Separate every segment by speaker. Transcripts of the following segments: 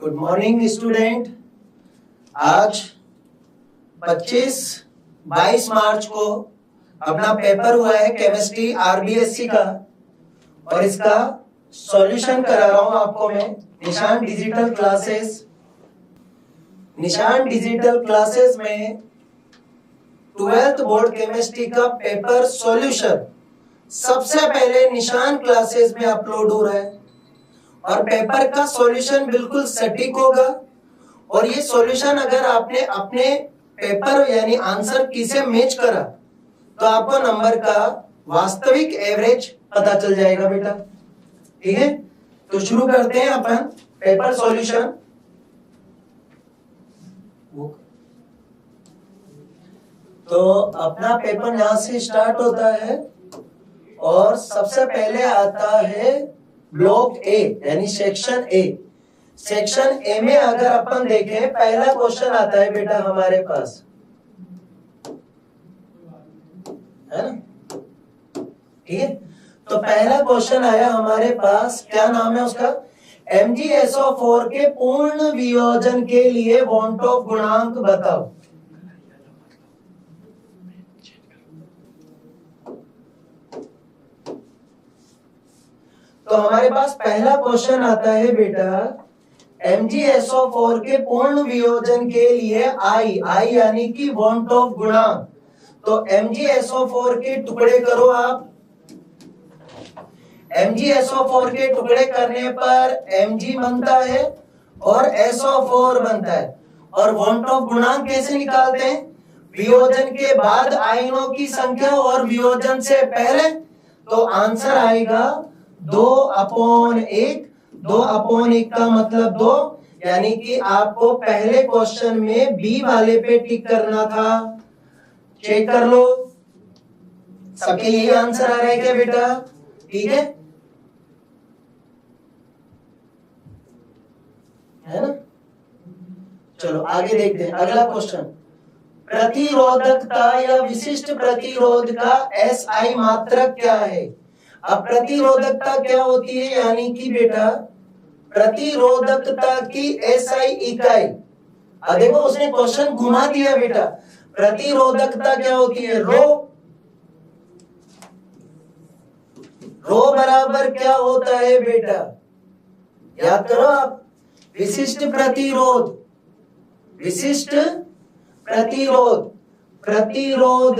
Speaker 1: Good morning student. आज 22 मार्च को अपना पेपर हुआ है केमिस्ट्री आरबीएससी का और इसका सॉल्यूशन करा रहा हूं आपको मैं निशान डिजिटल क्लासेस। निशान डिजिटल क्लासेस में 12th बोर्ड केमिस्ट्री का पेपर सॉल्यूशन सबसे पहले निशान क्लासेस में अपलोड हो रहा है और पेपर का सॉल्यूशन बिल्कुल सटीक होगा। और ये सॉल्यूशन अगर आपने अपने पेपर यानी आंसर की से मैच करा तो आपको नंबर का वास्तविक एवरेज पता चल जाएगा बेटा। ठीक है, तो शुरू करते हैं अपन पेपर सॉल्यूशन। तो अपना पेपर यहां से स्टार्ट होता है और सबसे पहले आता है ब्लॉक ए यानी सेक्शन ए। सेक्शन ए में अगर अपन देखें पहला क्वेश्चन आता है बेटा हमारे पास, है ना। ठीक है, तो पहला क्वेश्चन आया हमारे पास, क्या नाम है उसका, MgSO4 के पूर्ण वियोजन के लिए वॉन ऑफ गुणांक बताओ। तो हमारे पास पहला क्वेश्चन आता है बेटा MgSO4 के पूर्ण वियोजन के लिए I यानी कि वॉन ऑफ गुणांक। तो MgSO4 के टुकड़े करो आप। MgSO4 के टुकड़े करने पर Mg बनता है और SO4 बनता है। और वॉन ऑफ गुणांक कैसे निकालते हैं, वियोजन के बाद आयनों की संख्या और वियोजन से पहले। तो आंसर आएगा 2/1। 2/1 का मतलब 2, यानी कि आपको पहले क्वेश्चन में बी वाले पे टिक करना था। चेक कर लो, सबके यही आंसर आ रहा है क्या बेटा। ठीक है ना। चलो आगे देखते हैं अगला क्वेश्चन। प्रतिरोधकता या विशिष्ट प्रतिरोध का SI मात्रक क्या है। अब प्रतिरोधकता क्या होती है, यानी कि बेटा प्रतिरोधकता की SI इकाई। अब देखो उसने क्वेश्चन घुमा दिया बेटा। प्रतिरोधकता क्या होती है, रो बराबर क्या होता है बेटा, याद करो आप, विशिष्ट प्रतिरोध। विशिष्ट प्रतिरोध, प्रतिरोध।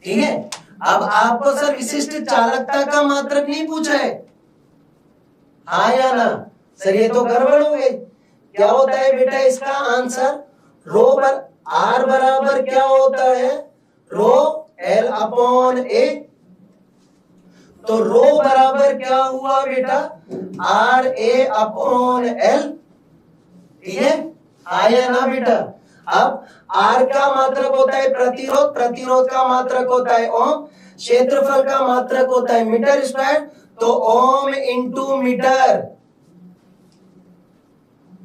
Speaker 1: ठीक है, अब आपको सर विशिष्ट चालकता का मात्रक नहीं पूछा है, हाँ या ना। सर ये तो गड़बड़ हो गई। क्या होता है बेटा इसका आंसर, R बराबर क्या होता है, L/A। तो रो बराबर क्या हुआ बेटा, RA/L। ठीक है, हाँ या ना बेटा। अब R का मात्रक होता है प्रतिरोध, प्रतिरोध का मात्रक होता है ओम, क्षेत्रफल का मात्रक होता है मीटर स्क्वायर। तो ohm into metre,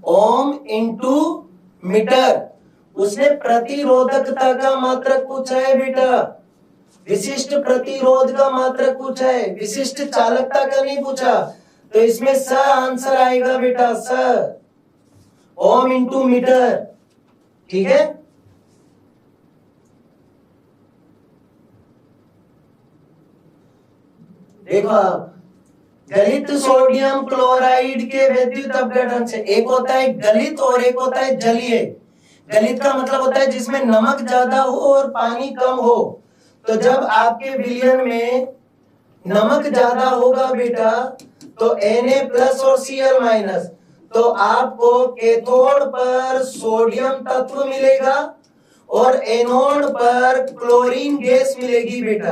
Speaker 1: ohm into metre. उसने प्रतिरोधकता का मात्रक पूछा है बेटा, विशिष्ट प्रतिरोध का मात्रक पूछा है, विशिष्ट चालकता का नहीं पूछा। तो इसमें स आंसर आएगा बेटा, स, ओम इंटू मीटर। ठीक है, देखो आप, गलित सोडियम क्लोराइड के विद्युत अपघटन से, एक होता है गलित और एक होता है जलीय। गलित का मतलब होता है जिसमें नमक ज्यादा हो और पानी कम हो। तो जब आपके विलयन में नमक ज्यादा होगा बेटा तो Na+ और Cl-, तो आपको कैथोड पर सोडियम तत्व मिलेगा और एनोड पर क्लोरीन गैस मिलेगी बेटा।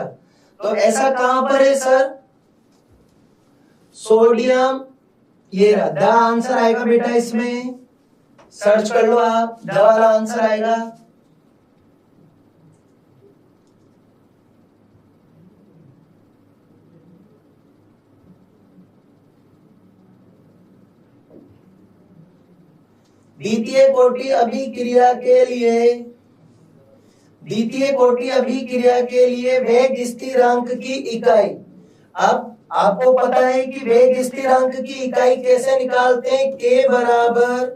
Speaker 1: तो ऐसा कहां पर है सर, सोडियम, ये रहा, द आंसर आएगा बेटा। इसमें सर्च कर लो आप, द वाला आंसर आएगा। द्वितीय कोटि अभिक्रिया के लिए, द्वितीय कोटि अभिक्रिया के लिए वेग स्थिरांक की इकाई। अब आपको पता है कि वेग स्थिरांक की इकाई कैसे निकालते हैं? K बराबर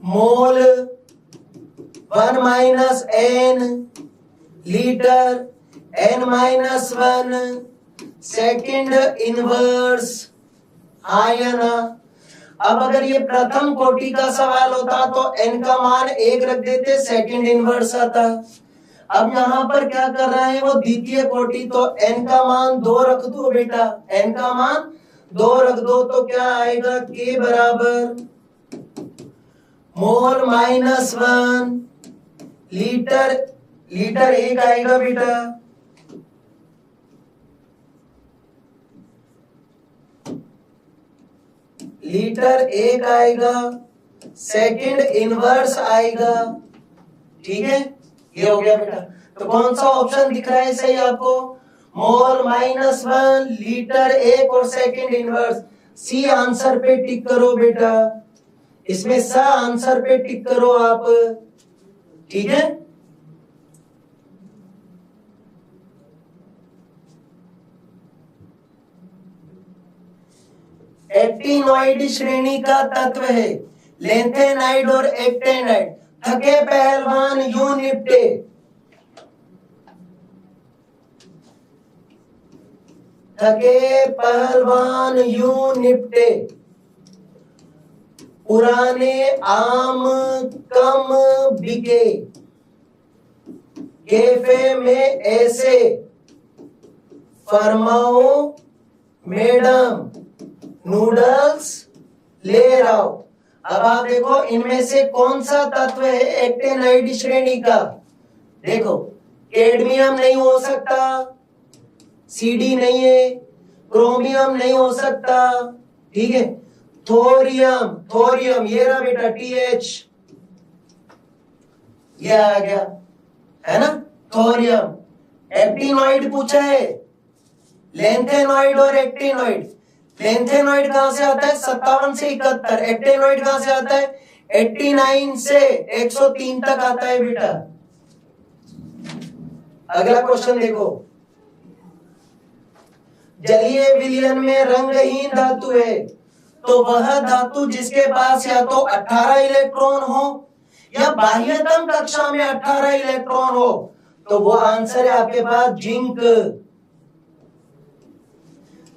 Speaker 1: मोल 1 minus n litre n-1 second inverse ion. अब अगर ये प्रथम कोटि का सवाल होता तो n का मान 1 रख देते, सेकंड इनवर्स आता। अब यहाँ पर क्या कर रहे हैं वो द्वितीय कोटि, तो n का मान 2 रख दो बेटा, n का मान 2 रख दो तो क्या आएगा? K बराबर मोल -1 लीटर, लीटर 1 आएगा बेटा, लीटर 1 आएगा, सेकंड इनवर्स आएगा। ठीक है, ये हो गया बेटा। तो कौन सा ऑप्शन दिख रहा है सही आपको? मोल -1 लीटर 1 और सेकंड इनवर्स। सी आंसर पे टिक करो बेटा, इसमें सा आंसर पे टिक करो आप। ठीक है, एक्टिनोइड श्रेणी का तत्व है लेंथेनाइड और एक्टेनाइड। थके पहलवान यूं निपटे, थके पहलवान यूं निपटे, पुराने आम कम बिके, कैफे में ऐसे फरमाओ मैडम नूडल्स ले आओ। अब आप देखो इनमें से कौन सा तत्व है एक्टेनाइड श्रेणी का? देखो कैडमियम नहीं हो सकता, सीडी नहीं है, क्रोमियम नहीं हो सकता। ठीक है, थोरियम, थोरियम ये रहा बेटा TH, ये आ गया है ना, थोरियम। एक्टिनोइड पूछा है, लेंथेनोइड और एक्टिनोइड। लेंथेनोइड कहां से आता है? 57 से 71। एक्टिनोइड कहां से आता है? 89 से 103 तक आता है बेटा। अगला क्वेश्चन देखो, जलीय विलयन में रंगहीन धातु है तो वह धातु जिसके पास या तो 18 इलेक्ट्रॉन हो या बाह्यतम कक्षा में 18 इलेक्ट्रॉन हो, तो वो आंसर है आपके पास जिंक।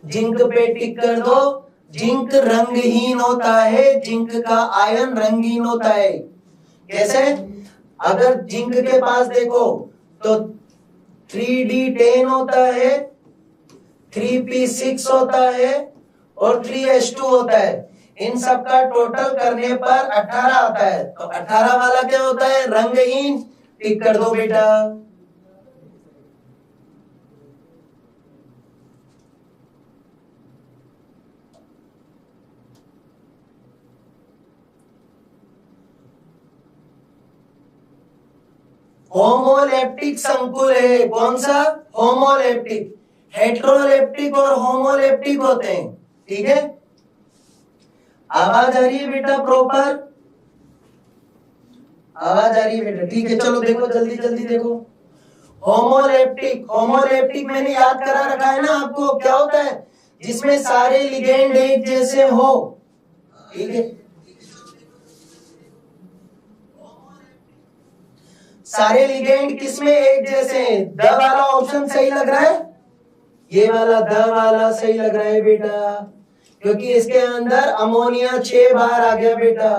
Speaker 1: जिंक पे टिक कर दो। जिंक रंगहीन होता है, जिंक का आयन रंगीन होता है। कैसे? अगर जिंक के पास देखो तो 3D10 होता है, 3p6 होता है और 3s2 होता है। इन सब का टोटल करने पर 18 आता है। तो 18 वाला क्या होता है? रंगहीन। टिक कर दो बेटा। होमोलेप्टिक संकुल है। कौन सा? होमोलेप्टिक। हेट्रोलेप्टिक और होमोलेप्टिक होते हैं। ठीक है, आवाज आ रही है बेटा? प्रॉपर आवाज आ रही है बेटा? ठीक है, चलो देखो जल्दी जल्दी देखो। होमोलेप्टिक, होमोलेप्टिक मैंने याद करा रखा है ना आपको। क्या होता है? जिसमें सारे लिगेंड एक जैसे हो। ठीक है, सारे लिगेंड किसमें एक जैसे हैं? द वाला ऑप्शन सही लग रहा है? ये वाला द वाला सही लग रहा है बेटा, क्योंकि इसके अंदर अमोनिया 6 बार आ गया बेटा।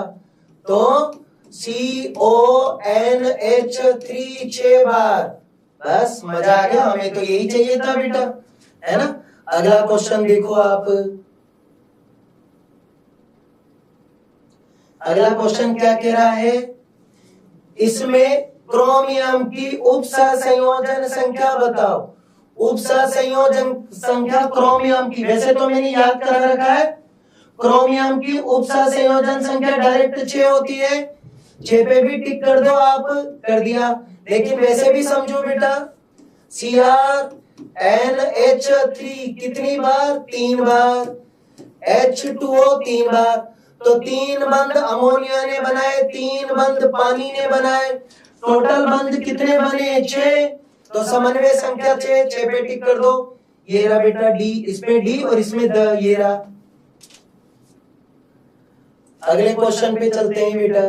Speaker 1: तो CONH3 6 बार। बस मजा आ गया, हमें तो यही चाहिए था बेटा, है ना। अगला क्वेश्चन देखो आप। अगला क्वेश्चन क्या कह रहा है? इसमें क्रोमियम की उपसंयोजन संख्या बताओ। उपसंयोजन संख्या क्रोमियम की, वैसे तो मैंने याद करा रखा है, क्रोमियम की उपसंयोजन संख्या डायरेक्ट 6 होती है। 6 पे भी टिक कर दो आप। कर दिया। लेकिन वैसे भी समझो बेटा, CrNH3 कितनी बार? 3 बार। H2O 3 बार। तो 3 बंद अमोनिया ने बनाए, 3 बंद पानी ने बनाए, टोटल बंद कितने बने? 6। तो समन्वय संख्या 6। 6 पे टिक कर दो। ये रहा बेटा डी, इसमें डी और इसमें द, ये रहा। अगले क्वेश्चन पे चलते हैं बेटा।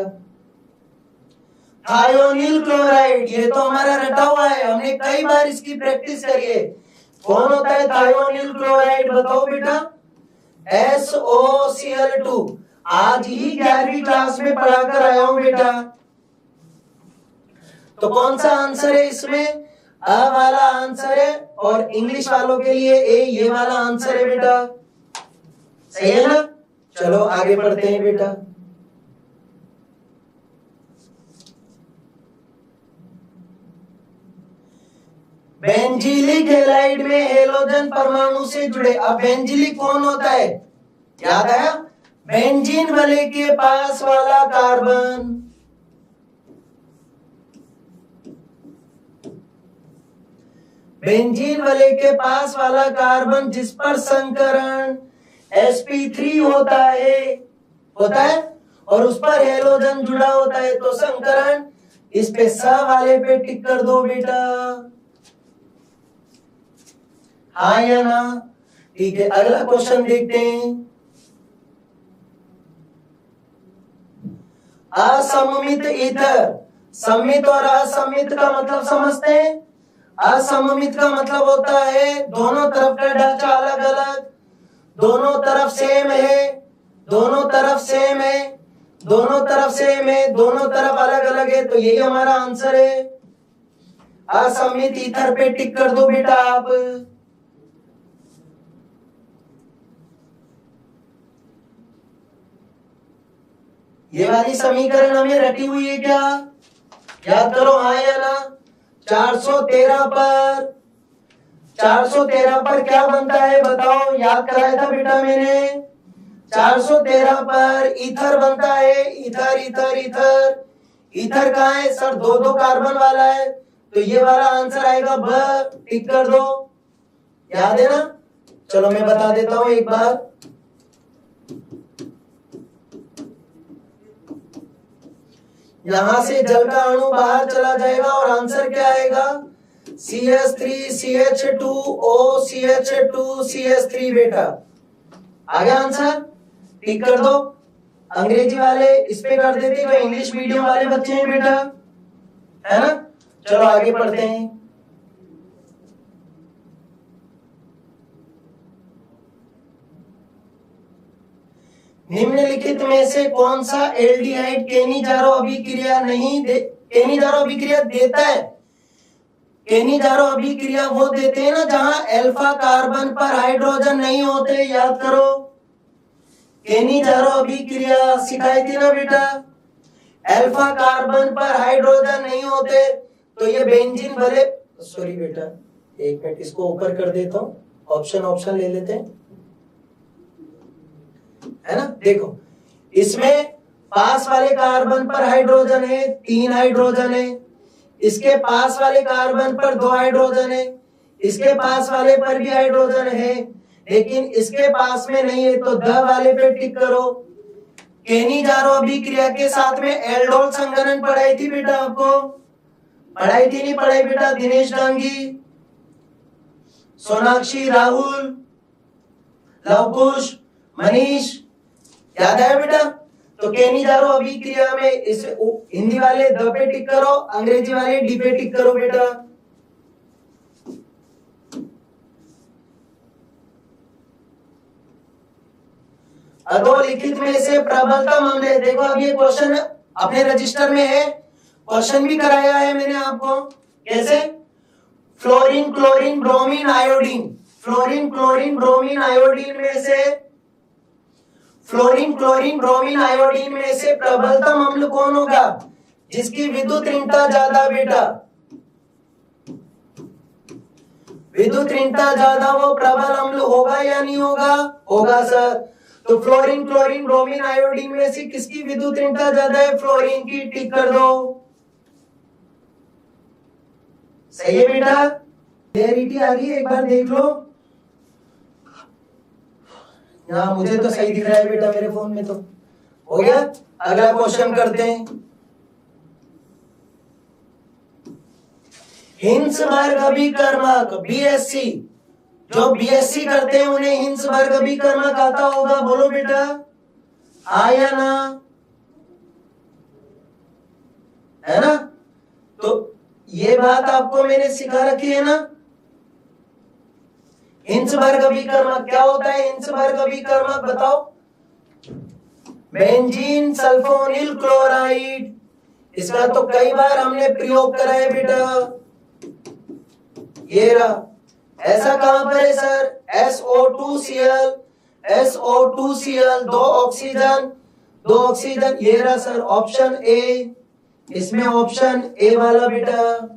Speaker 1: थायोनिल क्लोराइड, ये तो हमारा रटा हुआ है, हमने कई बार इसकी प्रैक्टिस करी है। कौन होता है थायोनिल क्लोराइड, बताओ बेटा। SOCl2, आज ही 11वीं क्लास में पढ़ा कर आया हूं बेटा। तो कौन सा आंसर है इसमें, अ वाला आंसर है, और इंग्लिश वालों के लिए ए, ये वाला आंसर है बेटा। सही है ना। चलो आगे बढ़ते हैं बेटा। बेंजीलिक हैलाइड में हेलोजन परमाणु से जुड़े। अब बेंजीलिक कौन होता है, याद आया, बेंजीन वाले के पास वाला कार्बन। बेंजीन वाले के पास वाला कार्बन जिस पर संकरण sp3 होता है और उस पर हेलोजन जुड़ा होता है, तो संकरण। इस पे स वाले पे टिक कर दो बेटा, हाँ या ना। ठीक है, अगला क्वेश्चन देखते हैं। असममित ईथर, सममित और असममित का मतलब समझते हैं। असममित का मतलब होता है दोनों तरफ का ढांचा अलग अलग, दोनों तरफ सेम है, दोनों तरफ सेम है, दोनों तरफ सेम है, दोनों तरफ अलग अलग है, तो यही हमारा आंसर है। असममित ईथर पे टिक कर दो बेटा आप। ये वाली समीकरण हमें रटी हुई है क्या, याद करो, हाँ या ना। 413 पर क्या बनता है बताओ, याद कराया था बेटा मैंने। 413 पर ईथर बनता है, ईथर ईथर ईथर। ईथर कहाँ है सर, दो दो कार्बन वाला है, तो ये वाला आंसर आएगा ब, टिक कर दो, याद है ना। चलो मैं बता देता हूं एक बार। यहां से जल का अणु बाहर चला जाएगा और आंसर क्या आएगा, CH3CH2OCH2CH3 बेटा। आ गया आंसर, टिक कर दो। अंग्रेजी वाले इस पे कर देते, जो इंग्लिश मीडियम वाले बच्चे हैं बेटा, है ना। चलो आगे पढ़ते हैं। निम्नलिखित में से कौन सा एल्डिहाइड केनिजारो अभिक्रिया केनिजारो अभिक्रिया देता है। केनिजारो अभिक्रिया वो देते हैं ना जहां अल्फा कार्बन पर हाइड्रोजन नहीं होते, याद करो। केनिजारो अभिक्रिया सिखाई थी ना बेटा, अल्फा कार्बन पर हाइड्रोजन नहीं होते, तो ये बेंजीन वाले, सॉरी बेटा एक मिनट इसको ऊपर कर देता हूं, ऑप्शन ले लेते हैं, है ना। देखो इसमें पास वाले कार्बन पर हाइड्रोजन है, 3 हाइड्रोजन है, इसके पास वाले कार्बन पर 2 हाइड्रोजन है, इसके पास वाले पर भी हाइड्रोजन है, लेकिन इसके पास में नहीं है, तो द वाले पे टिक करो। केनिजारो अभिक्रिया के साथ में एल्डोल संघनन पढ़ाई थी बेटा आपको, पढ़ाई थी नहीं पढ़ाई बेटा, दिनेश डांगी, सोनाक्षी, राहुल, लवकुश, मनीष, याद है बेटा। तो केनिजारो अभिक्रिया में इस हिंदी वाले द पे टिक करो, अंग्रेजी वाले डी पे टिक करो बेटा। अधोलिखित में से प्रबलतम अम्ल, देखो अब ये क्वेश्चन अपने रजिस्टर में है, क्वेश्चन भी कराया है मैंने आपको। कैसे, fluorine chlorine bromine iodine, fluorine chlorine bromine iodine में से, फ्लोरीन क्लोरीन ब्रोमीन आयोडीन में से प्रबलतम अम्ल कौन होगा, जिसकी विद्युत ऋणता ज्यादा बेटा, विद्युत ऋणता ज्यादा वो प्रबल अम्ल होगा या नहीं होगा, होगा सर। तो फ्लोरीन क्लोरीन ब्रोमीन आयोडीन में से किसकी विद्युत ऋणता ज्यादा है, फ्लोरीन की, टिक कर दो। सही है बेटा, क्लियरिटी आ रही है, एक बार देख लो। हाँ मुझे तो सही दिख रहा है बेटा, मेरे फोन में तो हो गया। अगला क्वेश्चन करते हैं। हिंसबर्ग अभिकर्मक BSC जो बीएससी करते हैं उन्हें हिंसबर्ग अभिकर्मक आता होगा, बोलो बेटा, आया ना, है ना? तो ये बात आपको मैंने सिखा रखी है ना। हिंसबर्ग अभिकर्मक क्या होता है? हिंसबर्ग अभिकर्मक बताओ। बेंजीन सल्फोनिल क्लोराइड, इसका तो कई बार हमने प्रयोग करा है बेटा। ये रहा, ऐसा कहां पर है सर? SO2Cl, SO2Cl, दो ऑक्सीजन, ये रहा सर ऑप्शन ए, इसमें ऑप्शन ए वाला बेटा।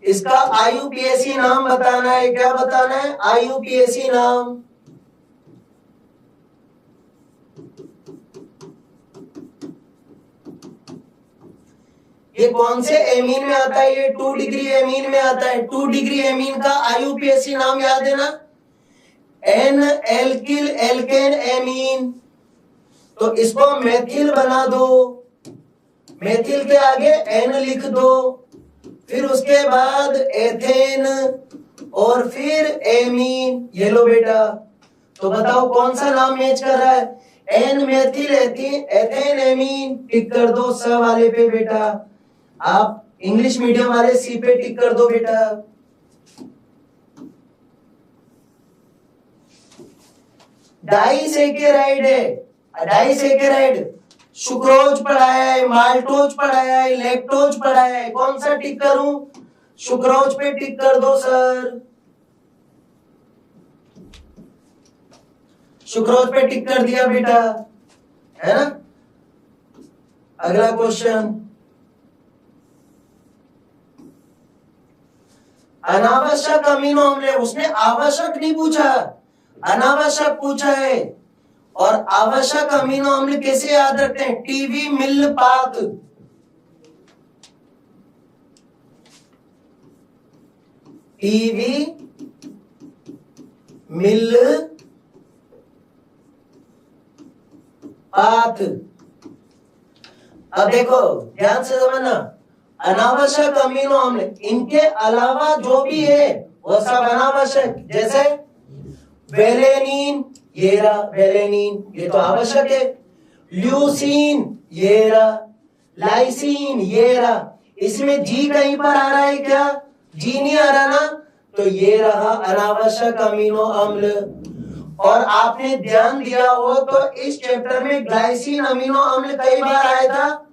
Speaker 1: इसका IUPAC नाम बताना है, क्या बताना है? IUPAC नाम। ये कौन से एमीन में आता है? ये 2 डिग्री एमीन में आता है। 2 डिग्री एमीन का IUPAC नाम याद है ना? N alkyl alkane amine. तो इसको मेथिल बना दो, मेथिल के आगे एन लिख दो, फिर उसके बाद एथेन और फिर एमीन। ये लो बेटा, तो बताओ कौन सा नाम मैच कर रहा है? N methyl ethane amine. Tick कर दो स वाले पे बेटा। आप इंग्लिश मीडियम वाले सी पे टिक कर दो बेटा। डाइसेकेराइड है, डाइसेकेराइड सुक्रोज पढ़ाया है, माल्टोज पढ़ाया है, लैक्टोज पढ़ाया है, कौन सा टिक करूं? सुक्रोज पे टिक कर दो सर। सुक्रोज पे टिक कर दिया बेटा, है ना? अगला क्वेश्चन, अनावश्यक अमीनो अम्ल, उसने आवश्यक नहीं पूछा, अनावश्यक पूछा है। और आवश्यक अमीनो अम्ल कैसे याद रखते हैं? टीवी मिल पात, टीवी मिल पात। अब देखो ध्यान से समझना, अनावश्यक अमीनो अम्ल, इनके अलावा जो भी है वो सब अनावश्यक। जैसे वेलेनिन, ये रहा वेलेनिन, ये तो आवश्यक है। ल्यूसीन, ये रहा। लाइसीन, ये रहा। इसमें जी कहीं पर आ रहा है क्या? जी नहीं आ रहा ना, तो ये रहा अनावश्यक अमीनो अम्ल। और आपने ध्यान दिया हो तो इस चैप्टर में ग्लाइसिन अमीनो अम्ल कई बार आया था।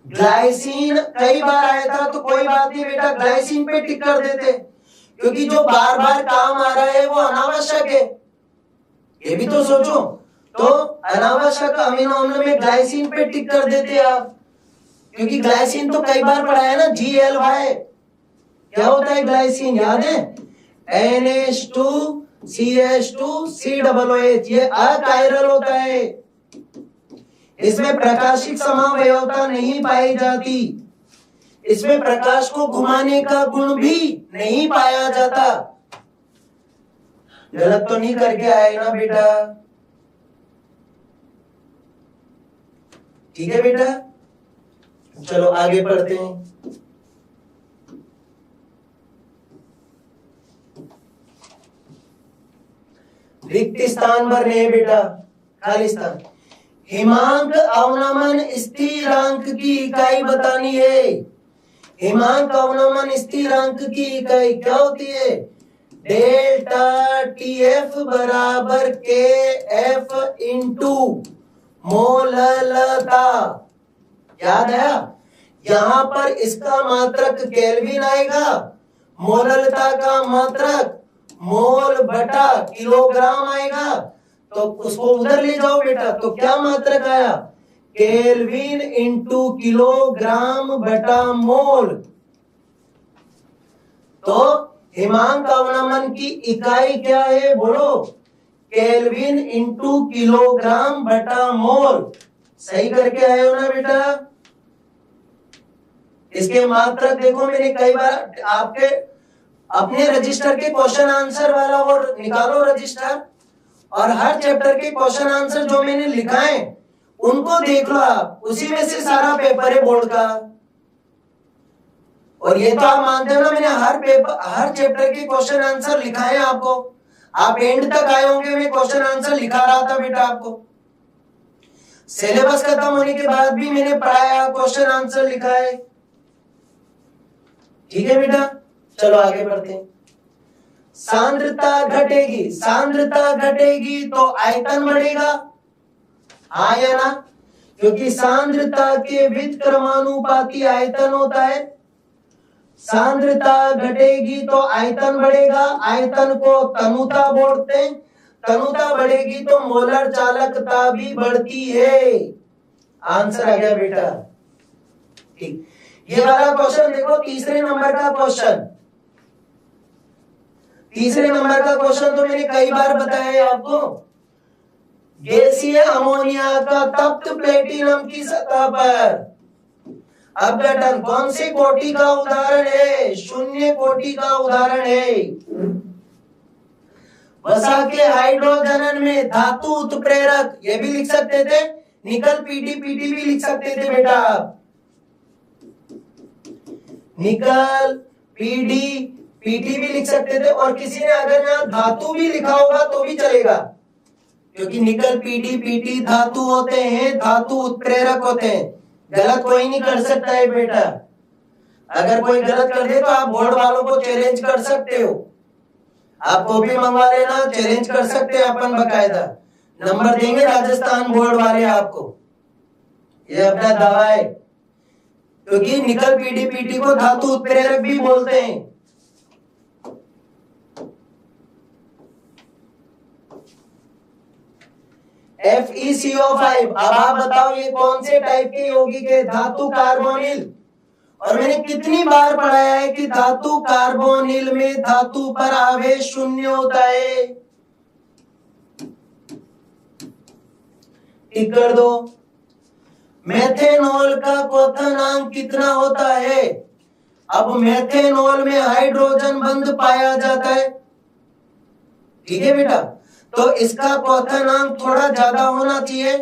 Speaker 1: ग्लाइसिन कई बार आया था, तो कोई बात नहीं बेटा, ग्लाइसिन पे टिक कर देते, क्योंकि जो बार बार काम आ रहा है वो अनावश्यक है। ये भी तो सोचो, तो अनावश्यक अमीनो अम्ल में ग्लाइसिन पे टिक कर देते आप, क्योंकि ग्लाइसिन तो कई बार पढ़ा है ना, GLY। क्या होता है ग्लाइसिन, याद है? NH2CH2COOH, ये अकायरल होता है। इसमें प्रकाशिक समावयवता नहीं पाई जाती, इसमें प्रकाश को घुमाने का गुण भी नहीं पाया जाता। गलत तो नहीं करके आए ना बेटा? ठीक है बेटा, चलो आगे पढ़ते हैं। रिक्त स्थान भरने हैं बेटा, खाली स्थान। हिमांक अवनमन स्थिरांक की इकाई बतानी है। हिमांक अवनमन स्थिरांक की इकाई क्या होती है? डेल्टा TF बराबर KF इंटू मोललता। याद है? यहां पर इसका मात्रक केल्विन आएगा, मोललता का मात्रक मोल बटा किलोग्राम आएगा, तो उसको उधर ले जाओ बेटा। तो क्या मात्रक आया? केल्विन इंटू किलोग्राम बटा मोल। तो हिमांक अवनमन की इकाई क्या है बोलो? केल्विन इंटू किलोग्राम बटा मोल। सही करके आए हो ना बेटा? इसके मात्रक देखो, मैंने कई बार आपके अपने रजिस्टर के क्वेश्चन आंसर वाला और निकालो रजिस्टर, और हर चैप्टर के क्वेश्चन आंसर जो मैंने लिखा है उनको देख लो आप, उसी में से सारा पेपर है बोर्ड का। और ये तो आप मानते हो ना, मैंने हर चैप्टर के क्वेश्चन आंसर लिखा है आपको। आप एंड तक आए होंगे, मैं क्वेश्चन आंसर लिखा रहा था बेटा आपको। सिलेबस खत्म होने के बाद भी मैंने पढ़ाया, क्वेश्चन आंसर लिखा है। ठीक है बेटा, चलो आगे बढ़ते हैं। सांद्रता घटेगी, सांद्रता घटेगी तो आयतन बढ़ेगा, हाँ या ना? क्योंकि सांद्रता के व्युत्क्रमानुपाती आयतन होता है। सांद्रता घटेगी तो आयतन बढ़ेगा, आयतन को तनुता बोलते हैं। तनुता बढ़ेगी तो मोलर चालकता भी बढ़ती है। आंसर आ गया बेटा। ठीक, ये वाला क्वेश्चन देखो, तीसरे नंबर का क्वेश्चन। तीसरे नंबर का क्वेश्चन तो मैंने कई बार बताया है आपको। गैसीय अमोनिया का तप्त प्लेटिनम की सतह पर अपघटन कौन से कोटि का उदाहरण है? शून्य कोटि का उदाहरण है। वसा के हाइड्रोजन में धातु उत्प्रेरक, ये भी लिख सकते थे। निकल पीटी भी लिख सकते थे बेटा आप। निकल पीटी भी लिख सकते थे। और किसी ने अगर यहाँ धातु भी लिखा होगा तो भी चलेगा, क्योंकि निकल पीटी धातु होते हैं, धातु उत्प्रेरक होते हैं। गलत कोई नहीं कर सकता है बेटा। अगर कोई गलत कर दे तो आप बोर्ड वालों को चैलेंज कर सकते हो। आप कॉपी मंगवा लेना, चैलेंज कर सकते हैं अपन, बकायदा नंबर देंगे राजस्थान बोर्ड वाले आपको, ये अपना दावा है। क्योंकि निकल पीटी को धातु उत्प्रेरक भी बोलते हैं। FeCO5, अब आप बताओ ये कौन से टाइप के यौगिक है? धातु कार्बोनिल। और मैंने कितनी बार पढ़ाया है कि धातु कार्बोनिल में धातु पर आवेश शून्य होता है। टिक कर दो। मेथेनॉल का क्वथनांक कितना होता है? अब मेथेनॉल में हाइड्रोजन बंध पाया जाता है, ठीक है बेटा, तो इसका क्वथनांक थोड़ा ज्यादा होना चाहिए।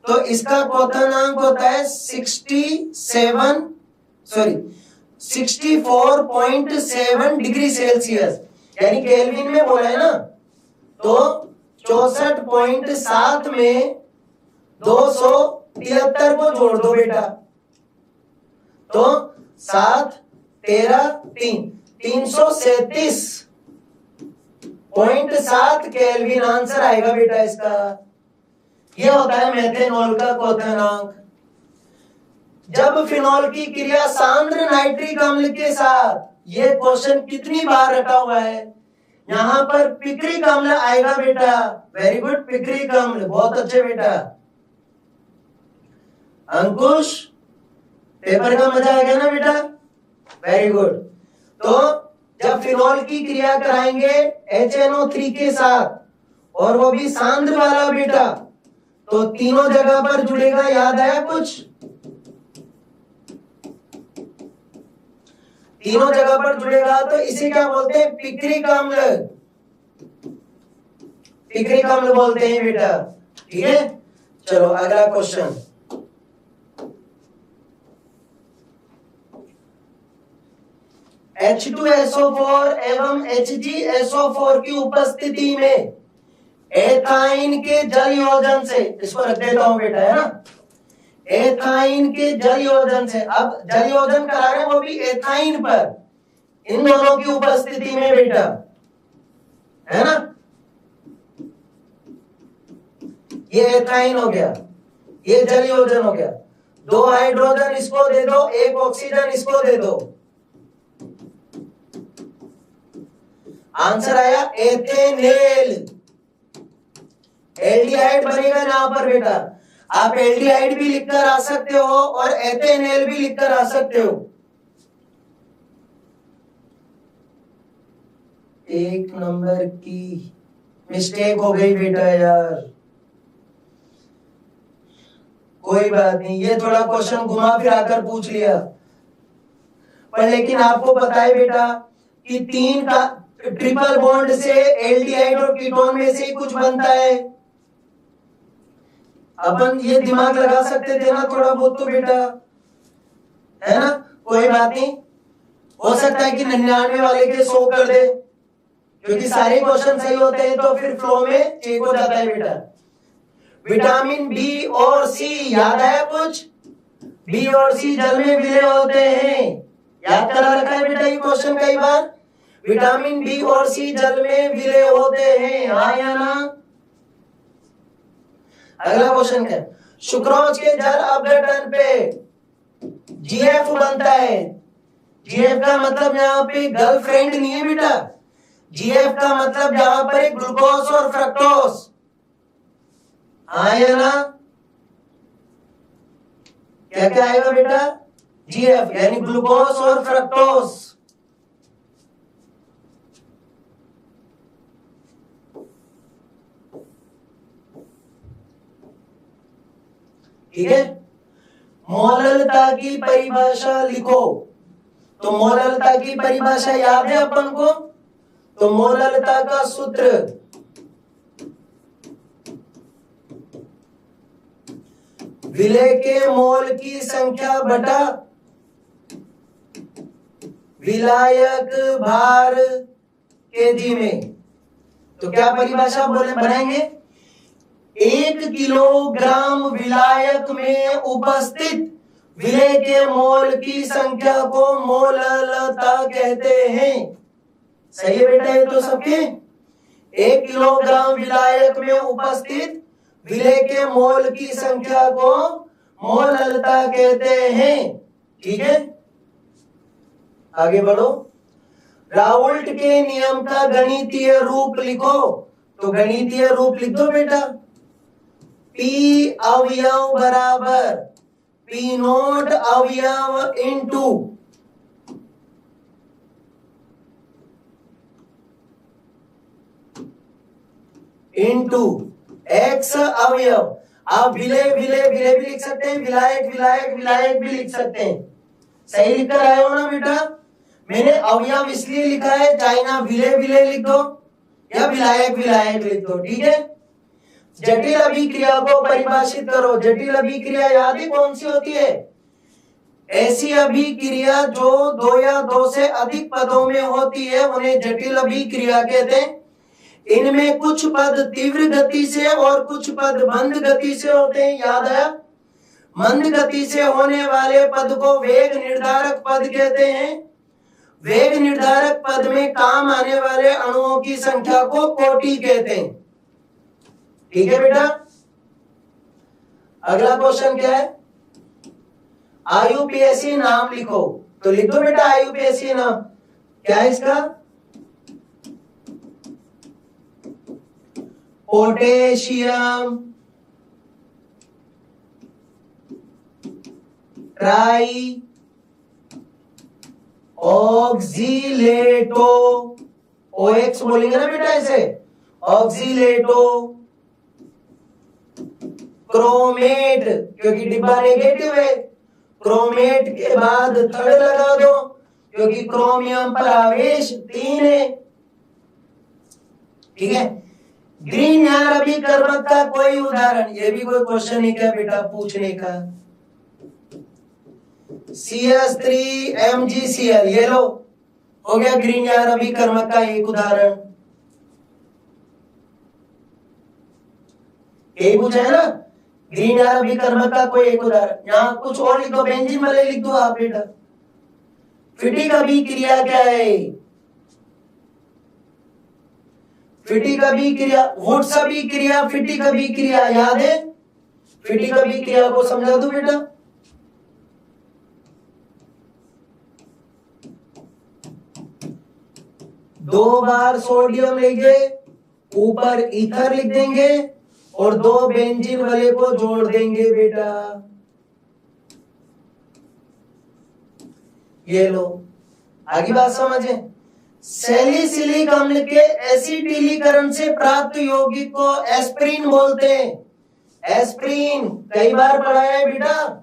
Speaker 1: तो इसका क्वथनांक होता है 64.7 डिग्री सेल्सियस, यानी केल्विन में बोला है ना, तो 64.7 में 273 को जोड़ दो बेटा, तो 7 13 3 337.7 केल्विन आंसर आएगा बेटा इसका। यह होता है मेथेनॉल का क्वथनांक। जब फिनॉल की क्रिया सांद्र नाइट्रिक अम्ल के साथ, ये क्वेश्चन कितनी बार रटा हुआ है, यहां पर पिक्रिक अम्ल आएगा बेटा। वेरी गुड, पिक्रिक अम्ल, बहुत अच्छे बेटा। अंकुश, पेपर का मजा आ गया ना बेटा, वेरी गुड। तो जब फिनॉल की क्रिया कराएंगे HNO3 के साथ, और वो भी सांद्र वाला बेटा, तो तीनों जगह पर जुड़ेगा। याद आया कुछ? तीनों जगह पर जुड़ेगा, तो इसे क्या बोलते हैं? पिक्रिक अम्ल। पिक्रिक अम्ल बोलते हैं बेटा, ठीक है। चलो अगला क्वेश्चन। H2SO4 एवं HgSO4 की उपस्थिति में एथाइन के जल योजन से, इसको रख देता हूं बेटा, है ना, एथाइन के जल योजन से। अब जल योजन करा रहे हैं वो भी एथाइन पर, इन दोनों की उपस्थिति में बेटा, है ना। ये एथाइन हो गया, ये जल योजन हो गया। 2 हाइड्रोजन इसको दे दो, 1 ऑक्सीजन इसको दे दो, आंसर आया एथेनेल। एल्डिहाइड बनेगा यहां पर बेटा। आप एल्डिहाइड भी लिखकर आ सकते हो और एथेनेल भी लिखकर आ सकते हो। 1 नंबर की मिस्टेक हो गई बेटा यार, कोई बात नहीं, ये थोड़ा क्वेश्चन घुमा फिरा कर पूछ लिया, पर लेकिन आपको पता है बेटा कि 3 का ट्रिपल बॉन्ड से एल्डिहाइड और कीटोन में से ही कुछ बनता है। अपन ये दिमाग लगा सकते थे ना थोड़ा बहुत तो बेटा, है ना? कोई बात नहीं, हो सकता है कि 99 वाले के 100 कर दे, क्योंकि सारे क्वेश्चन सही होते हैं तो फिर फ्लो में चेक हो जाता है बेटा। विटामिन बी और सी याद आया कुछ? बी और सी जल में विलय होते हैं, याद करा रखा है बेटा ये क्वेश्चन कई बार। विटामिन बी और सी जल में विलय होते हैं, हाँ या ना? अगला क्वेश्चन क्या? सुक्रोज के जल अपघटन पे जीएफ बनता है। जीएफ का मतलब यहाँ पे गर्लफ्रेंड नहीं है बेटा, जीएफ का मतलब यहाँ पर ग्लूकोज और फ्रक्टोज, हाँ या ना? क्या क्या आएगा बेटा? जीएफ यानी ग्लूकोज और फ्रक्टोज। ठीक है, मोललता की परिभाषा लिखो। तो मोललता की परिभाषा याद है अपन को? तो मोललता का सूत्र विलय के मोल की संख्या बटा विलायक भार केजी में। तो क्या परिभाषा बोले बनाएंगे? 1 किलोग्राम विलायक में उपस्थित विलय के मोल की संख्या को मोललता कहते हैं। सही है बेटा ये तो सबके? 1 किलोग्राम विलायक में उपस्थित विलय के मोल की संख्या को मोललता कहते हैं। ठीक है, आगे बढ़ो। राउल्ट के नियम का गणितीय रूप लिखो। तो गणितीय रूप लिख दो बेटा। पी अवयव बराबर पी नोट अवयव इंटू एक्स अवयव। आप विलय विलय विलय भी लिख सकते हैं, विलायक विलायक विलायक भी लिख सकते हैं। सही लिख कर आए हो ना बेटा? मैंने अवयव इसलिए लिखा है, चाहे ना विलय विलय लिख दो या विलायक विलायक लिख दो। ठीक है, जटिल अभिक्रिया को परिभाषित करो। जटिल अभिक्रिया याद है कौन सी होती है? ऐसी अभिक्रिया जो 2 या 2 से अधिक पदों में होती है उन्हें जटिल अभिक्रिया कहते हैं। इनमें कुछ पद तीव्र गति से और कुछ पद मंद गति से होते हैं, याद आया? मंद गति से होने वाले पद को वेग निर्धारक पद कहते हैं। वेग निर्धारक पद में काम आने वाले अणुओं की संख्या को कोटि कहते हैं। ठीक है बेटा, अगला क्वेश्चन क्या है? आयुपीएसी नाम लिखो। तो लिख दो बेटा आयुपीएसी नाम। क्या है इसका? पोटेशियम ट्राई ऑक्सीलेटो, OX बोलेंगे ना बेटा इसे, ऑक्सीलेटो क्रोमेट, क्योंकि डिब्बा नेगेटिव है। क्रोमेट के बाद थर्ड लगा दो, क्योंकि क्रोमियम पर आवेश 3 है। ठीक है, ग्रीन यार अभिकर्मक का कोई उदाहरण, ये भी कोई क्वेश्चन है क्या बेटा पूछने का? CS3MgCl, ये लो हो गया ग्रीन यार अभिकर्मक का एक उदाहरण। यही पूछा है ना, ग्रीन यार अभिकर्मक का कोई एक उदाहरण। यहाँ कुछ और लिख दो, बेंजीन वाले लिख दो आप बेटा। फिटिक अभिक्रिया क्या है? फिटिक अभिक्रिया, वुड्स अभिक्रिया, फिटिक अभिक्रिया याद है? फिटिक अभिक्रिया को समझा दो बेटा। दो बार सोडियम लेंगे, ऊपर ईथर लिख देंगे और 2 बेंजीन वाले को जोड़ देंगे बेटा। ये लो, आगे बात समझे। सैलिसिलिक अम्ल के एसिटिलीकरण से प्राप्त यौगिक को एस्प्रिन बोलते हैं। एस्प्रिन कई बार पढ़ा है बेटा।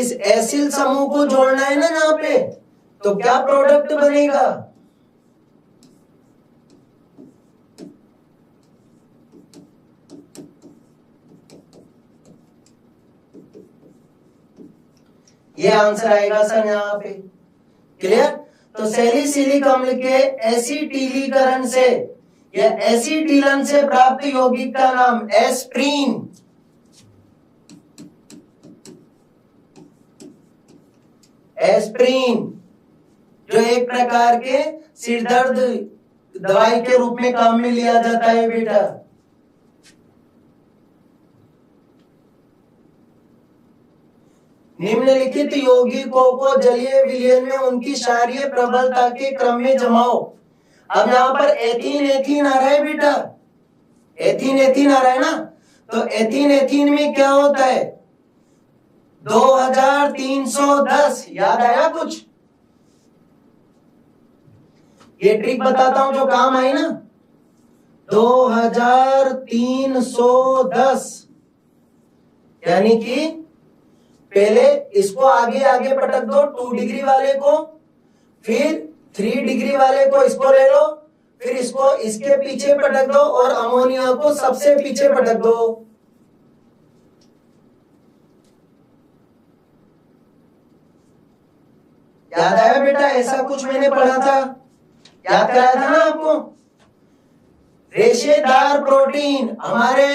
Speaker 1: इस एसिल समूह को जोड़ना है ना यहाँ पे, तो क्या प्रोडक्ट बनेगा? ये आंसर आएगा सर यहाँ पे। क्लियर? तो सैलिसिलिक अम्ल के एसिटिलीकरण से या एसिटिलन से प्राप्त यौगिक का नाम एस्प्रीन। एस्प्रीन जो एक प्रकार के सिर दर्द दवाई के रूप में काम में लिया जाता है बेटा। निम्नलिखित यौगिकों को जलीय विलयन में उनकी क्षारीय प्रबलता के क्रम में जमाओ। अब यहाँ पर एथीन एथीन आ रहा है बेटा, एथीन एथीन आ रहा है ना, तो एथीन एथीन में क्या होता है? 2310। याद आया कुछ? ये ट्रिक बताता हूं जो काम आई ना, 2310, यानी कि पहले इसको आगे आगे पटक दो 2 डिग्री वाले को, फिर 3 डिग्री वाले को इसको ले लो, फिर इसको इसके पीछे पटक दो और अमोनिया को सबसे पीछे पटक दो। याद आया बेटा? ऐसा कुछ मैंने पढ़ा था, याद कराया था ना आपको। रेशेदार प्रोटीन, हमारे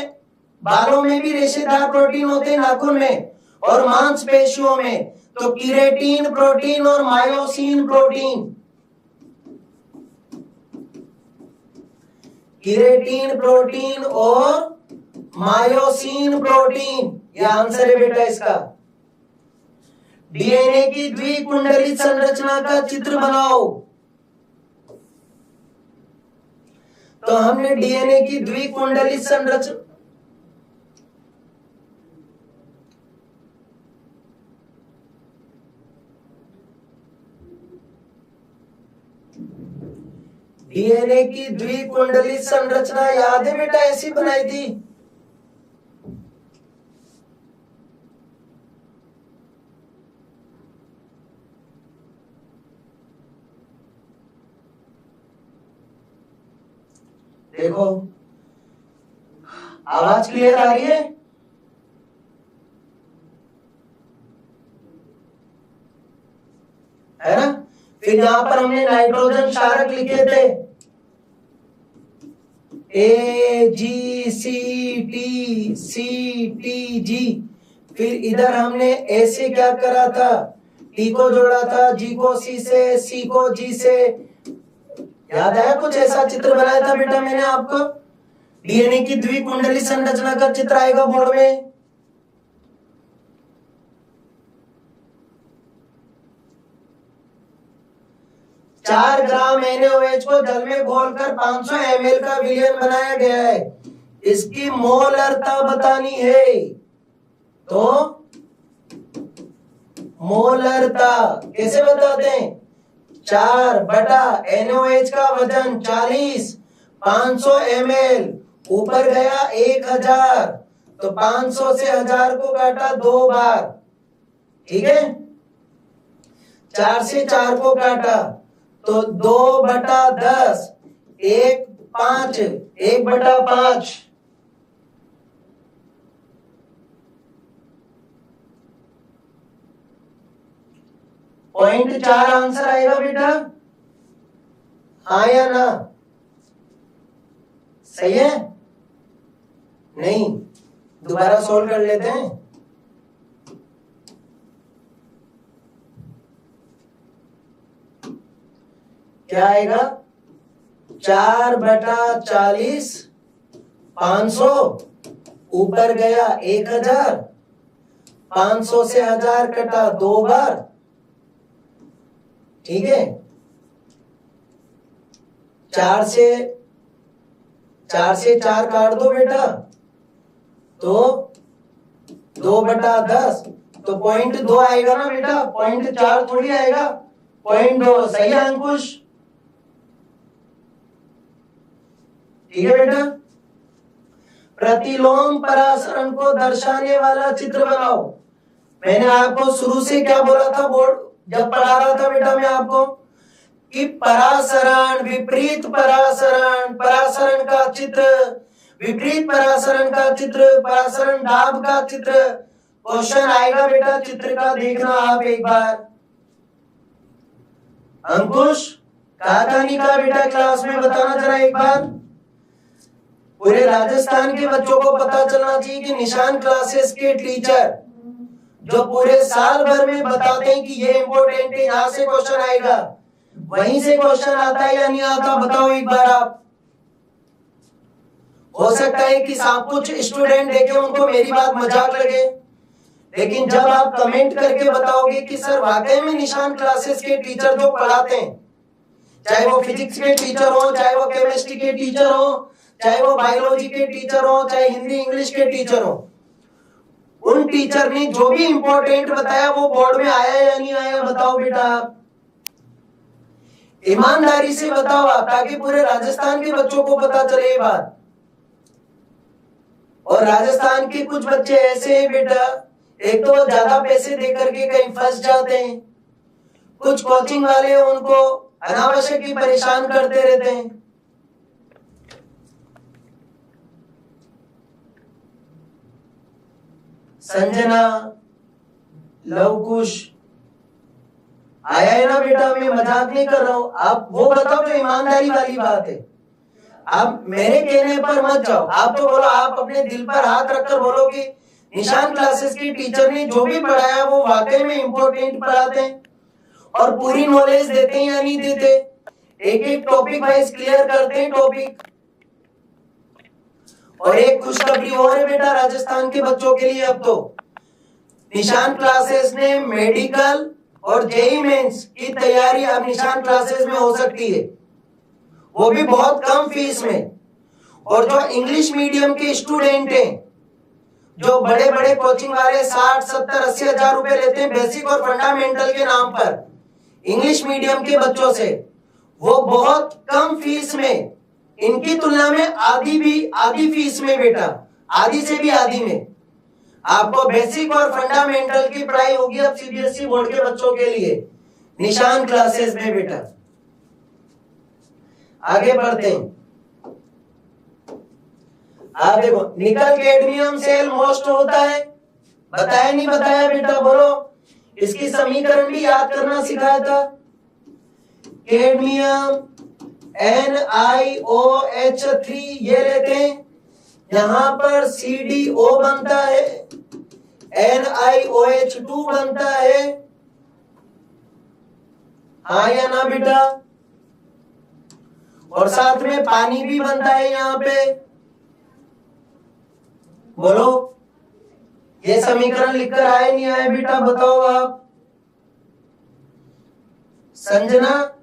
Speaker 1: बालों में भी रेशेदार प्रोटीन होते हैं, नाखून में और मांसपेशियों में, तो कीरेटिन प्रोटीन और मायोसिन प्रोटीन। कीरेटिन प्रोटीन और मायोसिन प्रोटीन, यह आंसर है बेटा इसका। डीएनए की द्विकुंडलित संरचना का चित्र बनाओ। तो हमने डीएनए की द्विकुंडलित संरचना, डीएनए की द्विकुंडलित संरचना याद है बेटा? ऐसी बनाई थी। देखो आवाज क्लियर आ रही है? है ना? फिर यहां पर हमने नाइट्रोजन क्षारक लिखे थे, AGCT फिर इधर हमने ए से क्या करा था? टी को जोड़ा था, जी को सी से, सी को जी से। याद आया कुछ? ऐसा चित्र बनाया था बेटा मैंने आपको। डीएनए की द्विकुंडली संरचना का चित्र आएगा बोर्ड में। चार ग्राम NaOH को जल में घोलकर 500 ml का विलयन बनाया गया है। इसकी मोलरता बतानी है, तो मोलरता कैसे बताते हैं? 4 बटा NaOH का वजन 40, 500 ml, ऊपर गया 1000, तो 500 से 1000 को काटा 2 बार, ठीक है। 4 से 4 को काटा तो 2 बटा 10, 1 बटा 5, पॉइंट 4 आंसर आएगा बेटा, हाँ या ना? सही है? नहीं, दोबारा सोल्व कर लेते हैं। क्या आएगा? 4 बटा 40, 500, ऊपर गया 1000, 500 से 1000 कटा 2 बार, ठीक है। 4 से 4 काट दो बेटा, तो 2 बटा 10, तो पॉइंट 2 आएगा ना बेटा, पॉइंट 4 थोड़ी आएगा, पॉइंट 2। सही है अंकुश? ठीक है बेटा। प्रतिलोम परासरण को दर्शाने वाला चित्र बनाओ। मैंने आपको शुरू से क्या बोला था बोर्ड जब पढ़ा रहा था बेटा मैं आपको कि परासरण, विपरीत परासरण, परासरण का चित्र, विपरीत परासरण का चित्र, परासरण दाब का चित्र। क्वेश्चन आएगा बेटा चित्र का, देखना आप एक बार। अंकुश कहा था नहीं कहा बेटा क्लास में, बताना जरा एक बार। पूरे राजस्थान के बच्चों को पता चलना चाहिए कि निशान क्लासेस के टीचर जो पूरे साल भर में बताते हैं कि ये इंपॉर्टेंट है, यहां से क्वेश्चन आएगा, वहीं से क्वेश्चन आता है या नहीं आता, बताओ एक बार आप। हो सकता है कि कुछ स्टूडेंट देखे उनको मेरी बात मजाक लगे, लेकिन जब आप कमेंट करके बताओगे कि सर वाकई में निशान क्लासेस के टीचर जो पढ़ाते हैं, चाहे वो फिजिक्स के टीचर हो, चाहे वो केमिस्ट्री के टीचर हो, चाहे वो बायोलॉजी के टीचर हो, चाहे हिंदी इंग्लिश के टीचर हो, उन टीचर ने जो भी इंपॉर्टेंट बताया वो बोर्ड में आया या नहीं आया, बताओ बेटा आप। ईमानदारी से बताओ आप, ताकि पूरे राजस्थान के बच्चों को पता चले ये बात। और राजस्थान के कुछ बच्चे ऐसे हैं बेटा, एक तो ज्यादा पैसे देकर के कहीं फंस जाते हैं, कुछ कोचिंग वाले उनको अनावश्यक ही परेशान करते रहते हैं। संजना, लवकुश आया है ना बेटा, मैं मजाक नहीं कर रहा हूं। आप वो बताओ जो ईमानदारी वाली बात है, आप मेरे कहने पर मत जाओ। आप तो बोलो, आप अपने दिल पर हाथ रखकर बोलो कि निशान क्लासेस की टीचर ने जो भी पढ़ाया वो वाकई में इंपॉर्टेंट पढ़ाते हैं और पूरी नॉलेज देते हैं या नहीं देते, एक एक टॉपिक वाइज क्लियर करते हैं टॉपिक। और एक खुशखबरी और है बेटा राजस्थान के बच्चों के लिए, अब तो निशान क्लासेस ने मेडिकल और जेई मेंस की तैयारी अब निशान क्लासेस में हो सकती है, वो भी बहुत कम फीस में। और जो इंग्लिश मीडियम के स्टूडेंट हैं, जो बड़े बड़े कोचिंग वाले 60, 70, 80 हजार रुपए लेते हैं बेसिक और फंडामेंटल के नाम पर इंग्लिश मीडियम के बच्चों से, वो बहुत कम फीस में, इनकी तुलना में आधी फीस में बेटा, आधी से भी आधी में आपको बेसिक और फंडामेंटल की पढ़ाई होगी अब सीबीएसई बोर्ड के बच्चों के लिए निशान क्लासेस में बेटा। आगे बढ़ते हैं। आप देखो, निकल कैडमियम सेल मोस्ट होता है, बताया नहीं बताया बेटा, बोलो। इसकी समीकरण भी याद करना सिखाया था। कैडमियम NiOH3 ये लेते हैं, यहां पर CdO बनता है, NiOH2 बनता है, हाँ या ना बेटा। और साथ में पानी भी बनता है यहां पे, बोलो। ये समीकरण लिखकर आए नहीं आए बेटा, बताओ आप। संजना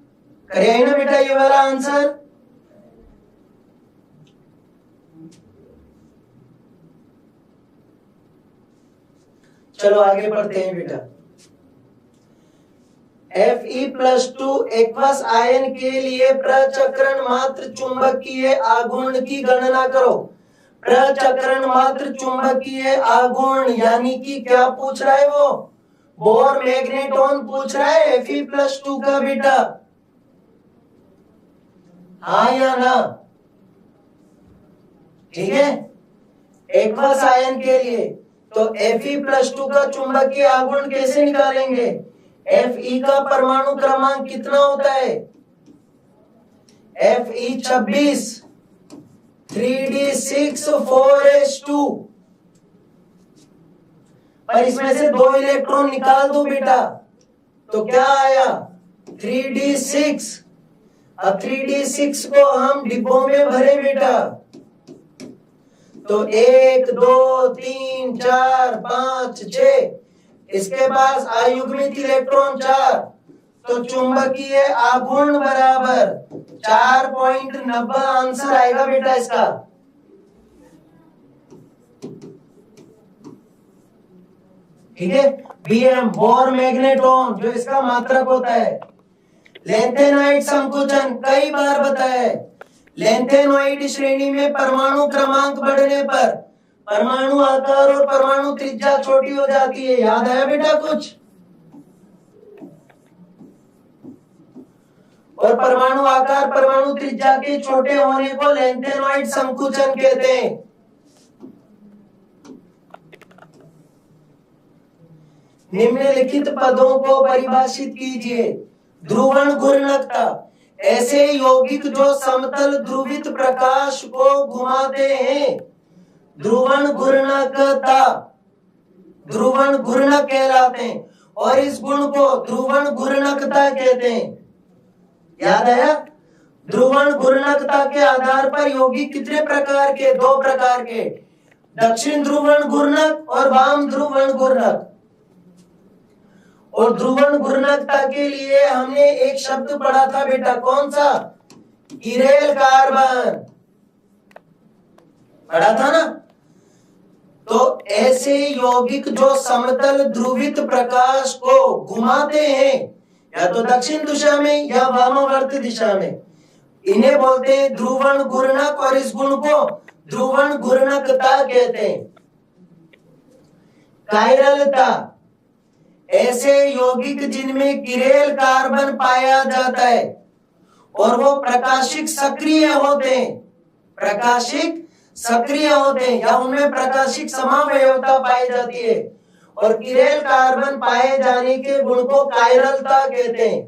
Speaker 1: करे ना बेटा ये वाला आंसर। चलो आगे बढ़ते हैं बेटा। Fe+2 एक्वस आयन के लिए प्रचक्रण मात्र चुंबकीय आघूर्ण की गणना करो। प्रचक्रण मात्र चुंबकीय आघूर्ण यानी कि क्या पूछ रहा है वो, बोर मैग्नेटॉन पूछ रहा है Fe+2 का बेटा, हाँ या ना। ठीक है, एक्वस आयन के लिए तो Fe+2 का चुंबकीय आघूर्ण कैसे निकालेंगे। Fe का परमाणु क्रमांक कितना होता है, Fe 26, 3d6 4s2, पर इसमें से 2 इलेक्ट्रॉन निकाल दो बेटा, तो क्या आया 3d6। अब 3d6 को हम डिब्बों में भरे बेटा, तो 1 2 3 4 5 6, इसके पास अयुग्मित इलेक्ट्रॉन 4, तो चुंबकीय आघूर्ण बराबर 4.90 आंसर आएगा बेटा इसका। ठीक है, Bm बोर मैग्नेटॉन जो इसका मात्रक होता है। लेंथेनॉइड संकुचन कई बार बताया है, लेंथेनॉइड श्रेणी में परमाणु क्रमांक बढ़ने पर परमाणु आकार और परमाणु त्रिज्या छोटी हो जाती है। याद आया बेटा कुछ? और परमाणु आकार परमाणु त्रिज्या के छोटे होने को लेंथेनॉइड संकुचन कहते हैं। निम्नलिखित पदों को परिभाषित कीजिए। ध्रुवण घूर्णकता, ऐसे यौगिक जो समतल ध्रुवित प्रकाश को घुमाते हैं। ध्रुवण घूर्णकता, ध्रुवण घूर्णक कहलाते हैं और इस गुण को ध्रुवण घूर्णकता कहते हैं। याद आया? ध्रुवण घूर्णकता के आधार पर यौगिक कितने प्रकार के? 2 प्रकार के, दक्षिण ध्रुवण घूर्णक और वाम ध्रुवण घूर्णक। और ध्रुवण घूर्णकता के लिए हमने एक शब्द पढ़ा था बेटा, कौन सा? किरेल कार्बन पढ़ा था ना। तो ऐसे यौगिक जो समतल ध्रुवित प्रकाश को घुमाते हैं या तो दक्षिण दिशा में या वामावर्त दिशा में, इन्हें बोलते हैं ध्रुवण घूर्णक और इस गुण को ध्रुवण घूर्णकता कहते हैं। कायरलता, ऐसे यौगिक जिनमें किरेल कार्बन पाया जाता है और वो प्रकाशिक सक्रिय होते हैं, प्रकाशिक सक्रिय होते हैं या उनमें प्रकाशिक समावयवता पाई जाती है और किरेल कार्बन पाए जाने के गुण को कायरलता कहते हैं।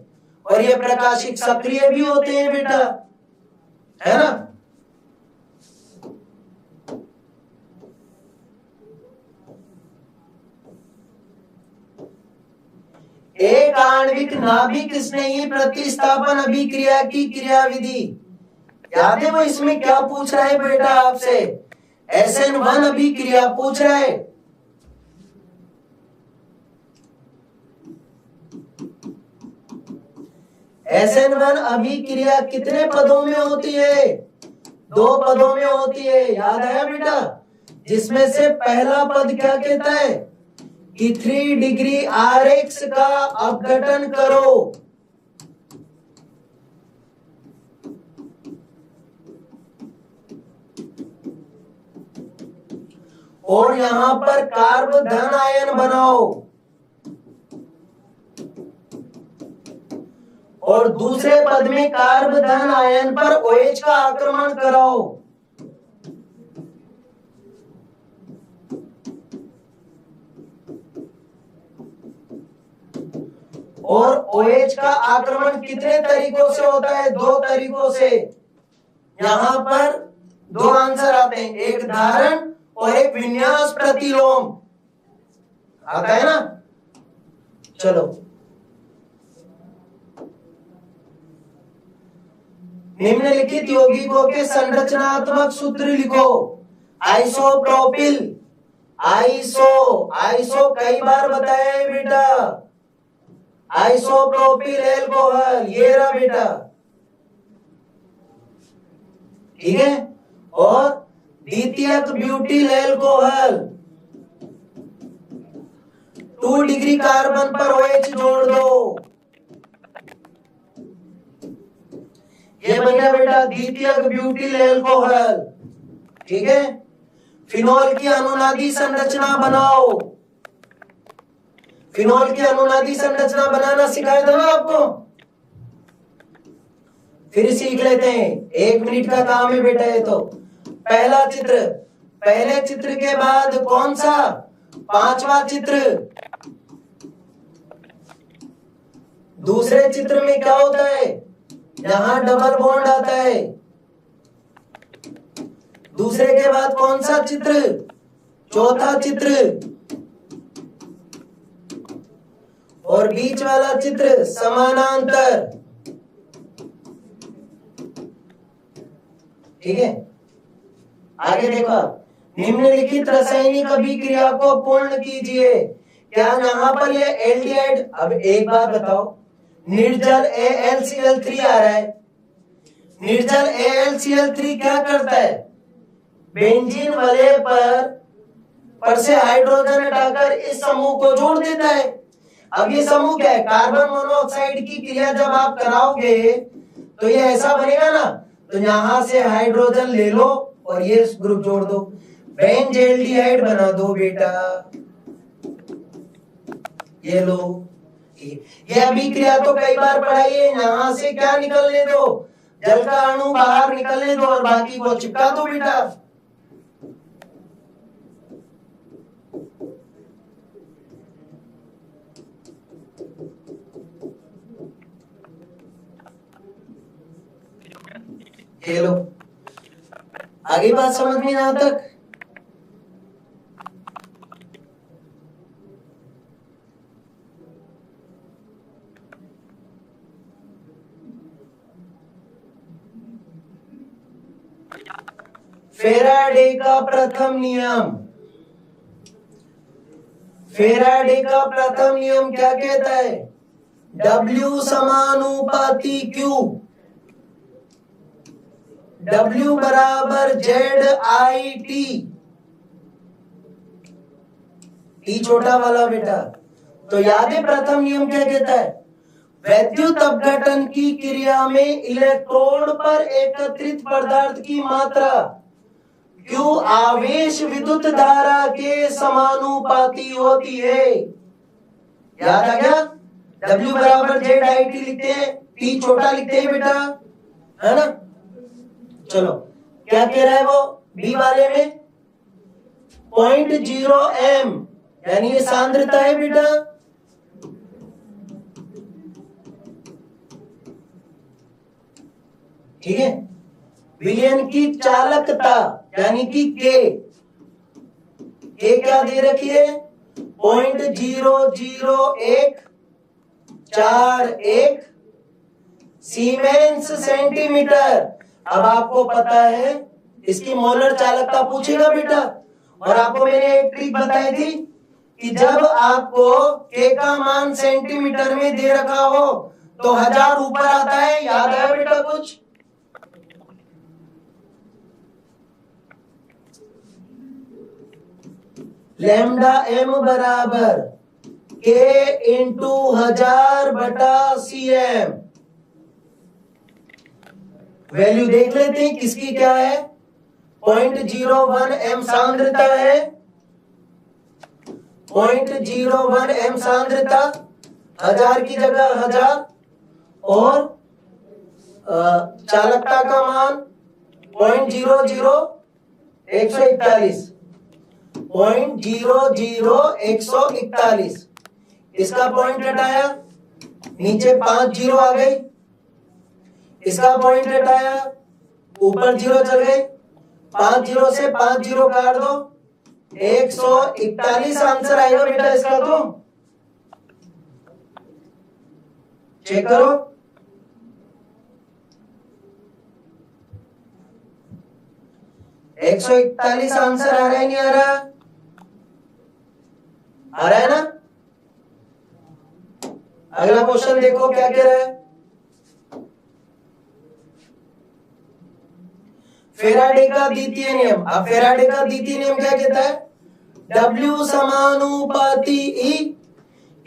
Speaker 1: और ये प्रकाशिक सक्रिय भी होते हैं बेटा, है ना। एक आणविक नाभिक स्नेही प्रतिस्थापन अभिक्रिया की क्रियाविधि। याद है वो इसमें क्या पूछ रहा है बेटा आपसे? SN1 अभिक्रिया पूछ रहा है। SN1 अभिक्रिया कितने पदों में होती है? 2 पदों में होती है। याद आया बेटा? जिसमें से पहला पद क्या कहता है कि 3 डिग्री RX का अपघटन करो। और यहां पर कार्ब धन आयन बनाओ और दूसरे पद में कार्ब धन आयन पर OH का आक्रमण कराओ। और OH का आक्रमण कितने तरीकों से होता है? 2 तरीकों से। यहां पर 2 आंसर आते हैं, एक धारण और एक विन्यास प्रतिलोम आता है ना। चलो निम्नलिखित यौगिकों के संरचनात्मक सूत्र लिखो। आइसोप्रोपिल, आइसो कई बार बताया है बेटा, आइसोप्रोपिल एल्कोहल, ये रहा बेटा, ठीक है। और द्वितीयक ब्यूटिल एल्कोहल, 2 डिग्री कार्बन पर OH जोड़ दो, ये बन गया बेटा द्वितीयक ब्यूटिल एल्कोहल, ठीक है। फिनॉल की अनुनादी संरचना बनाओ। फिनॉल की अनुनादी संरचना बनाना सिखाया था ना आपको, फिर सीख लेते हैं, 1 मिनट का काम है बेटा ये तो। पहला चित्र, पहले चित्र के बाद कौन सा? 5वां चित्र। दूसरे चित्र में क्या होता है? यहां डबल बॉन्ड आता है। दूसरे के बाद कौन सा चित्र? चौथा चित्र। और बीच वाला चित्र समानांतर, ठीक है। आगे देखो, निम्नलिखित रासायनिक अभिक्रिया को पूर्ण कीजिए। क्या यहाँ पर ये एल्डिहाइड? अब एक बात बताओ, निर्जल AlCl3 आ रहा है, निर्जल AlCl3 क्या करता है? बेंजीन वाले पर से हाइड्रोजन हटाकर इस समूह को जोड़ देता है। अब ये समूह क्या है? कार्बन मोनोऑक्साइड की क्रिया जब आप कराओगे तो ये ऐसा बनेगा ना, तो यहां से हाइड्रोजन ले लो और ये ग्रुप जोड़ दो। बेंजेल्डिहाइड बना दो बेटा, ये लो। ये अभिक्रिया तो कई बार पढ़ाई है, यहां से क्या निकलने दो, जल का अणु बाहर निकलने दो और बाकी को चिपका दो बेटा। ये लो, आगे बात समझ में यहां तक? फेराडे का प्रथम नियम, फेराडे का प्रथम नियम क्या कहता है? W समानुपाती Q, W बराबर ZIT, T छोटा वाला बेटा। तो याद है प्रथम नियम क्या कहता है? वैद्युत अपघटन की क्रिया में इलेक्ट्रोड पर एकत्रित पदार्थ की मात्रा Q आवेश विद्युत धारा के समानुपाती होती है। याद आ गया? W बराबर ZIT लिखते हैं, T छोटा लिखते हैं बेटा, है ना? चलो, क्या कह रहा है वो बी वाले में? 0.0 m, यानी ये सांद्रता है बेटा। ठीक है, विलयन की चालकता यानी कि के क्या दे रखी है? 0.00141 सीमेंस सेंटीमीटर। अब आपको पता है इसकी मोलर चालकता पूछेगा बेटा, और आपको मैंने एक ट्रिक बताई थी कि जब आपको के का मान सेंटीमीटर में दे रखा हो तो 1000 ऊपर आता है। याद आया बेटा कुछ? लैम्डा एम बराबर के इंटू 1000 बटा CM। वैल्यू देख लेते हैं किसकी क्या है? 0.01 m सांद्रता है, 0.01 m सांद्रता, 1000 की जगह 1000, और चालकता का मान 0.00141, 0.00141। इसका पॉइंट हटाया, नीचे 5 जीरो आ गई। इसका पॉइंट हटाया, ऊपर जीरो चल गए। 5 जीरो से 5 जीरो काट दो, 141 आंसर आएगा बेटा इसका। तो चेक करो, एक 141 आंसर आ रहा है, नहीं आ रहा? आ रहा है ना? अगला क्वेश्चन देखो क्या कह रहा है। फेराडे का द्वितीय नियम। अब फेराडे का द्वितीय नियम क्या कहता है? W समानुपाती E,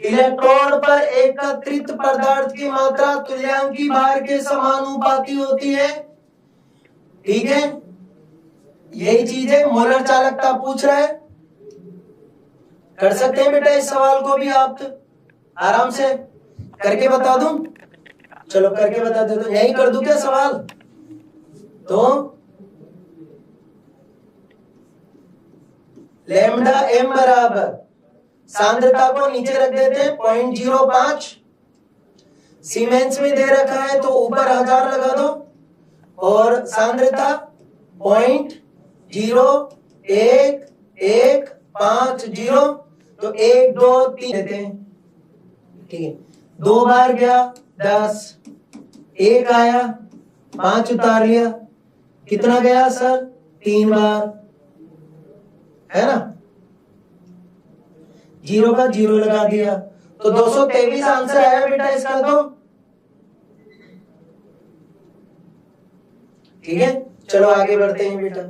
Speaker 1: इलेक्ट्रोड पर एकत्रित पदार्थ की मात्रा तुल्यांकी भार के समानुपाती होती है। ठीक है, यही चीज है, मोलर चालकता पूछ रहा है। कर सकते हैं बेटा इस सवाल को भी आप आराम से करके बता दूं? चलो करके बता दे, तो यही कर दूं क्या सवाल? तो लैम्डा एम बराबर, सांद्रता को नीचे रख देते हैं 0.05, सीमेंस में दे रखा है तो ऊपर 1000 लगा दो, और सांद्रता 0.01150, तो 1 2 3 देते हैं। ठीक है, 2 बार गया 10, 1 आया 5 उतार लिया, कितना गया सर? 3 बार, है ना? जीरो का जीरो लगा दिया, तो 223 आंसर आया बेटा इसका। तो ठीक है, चलो आगे बढ़ते हैं बेटा।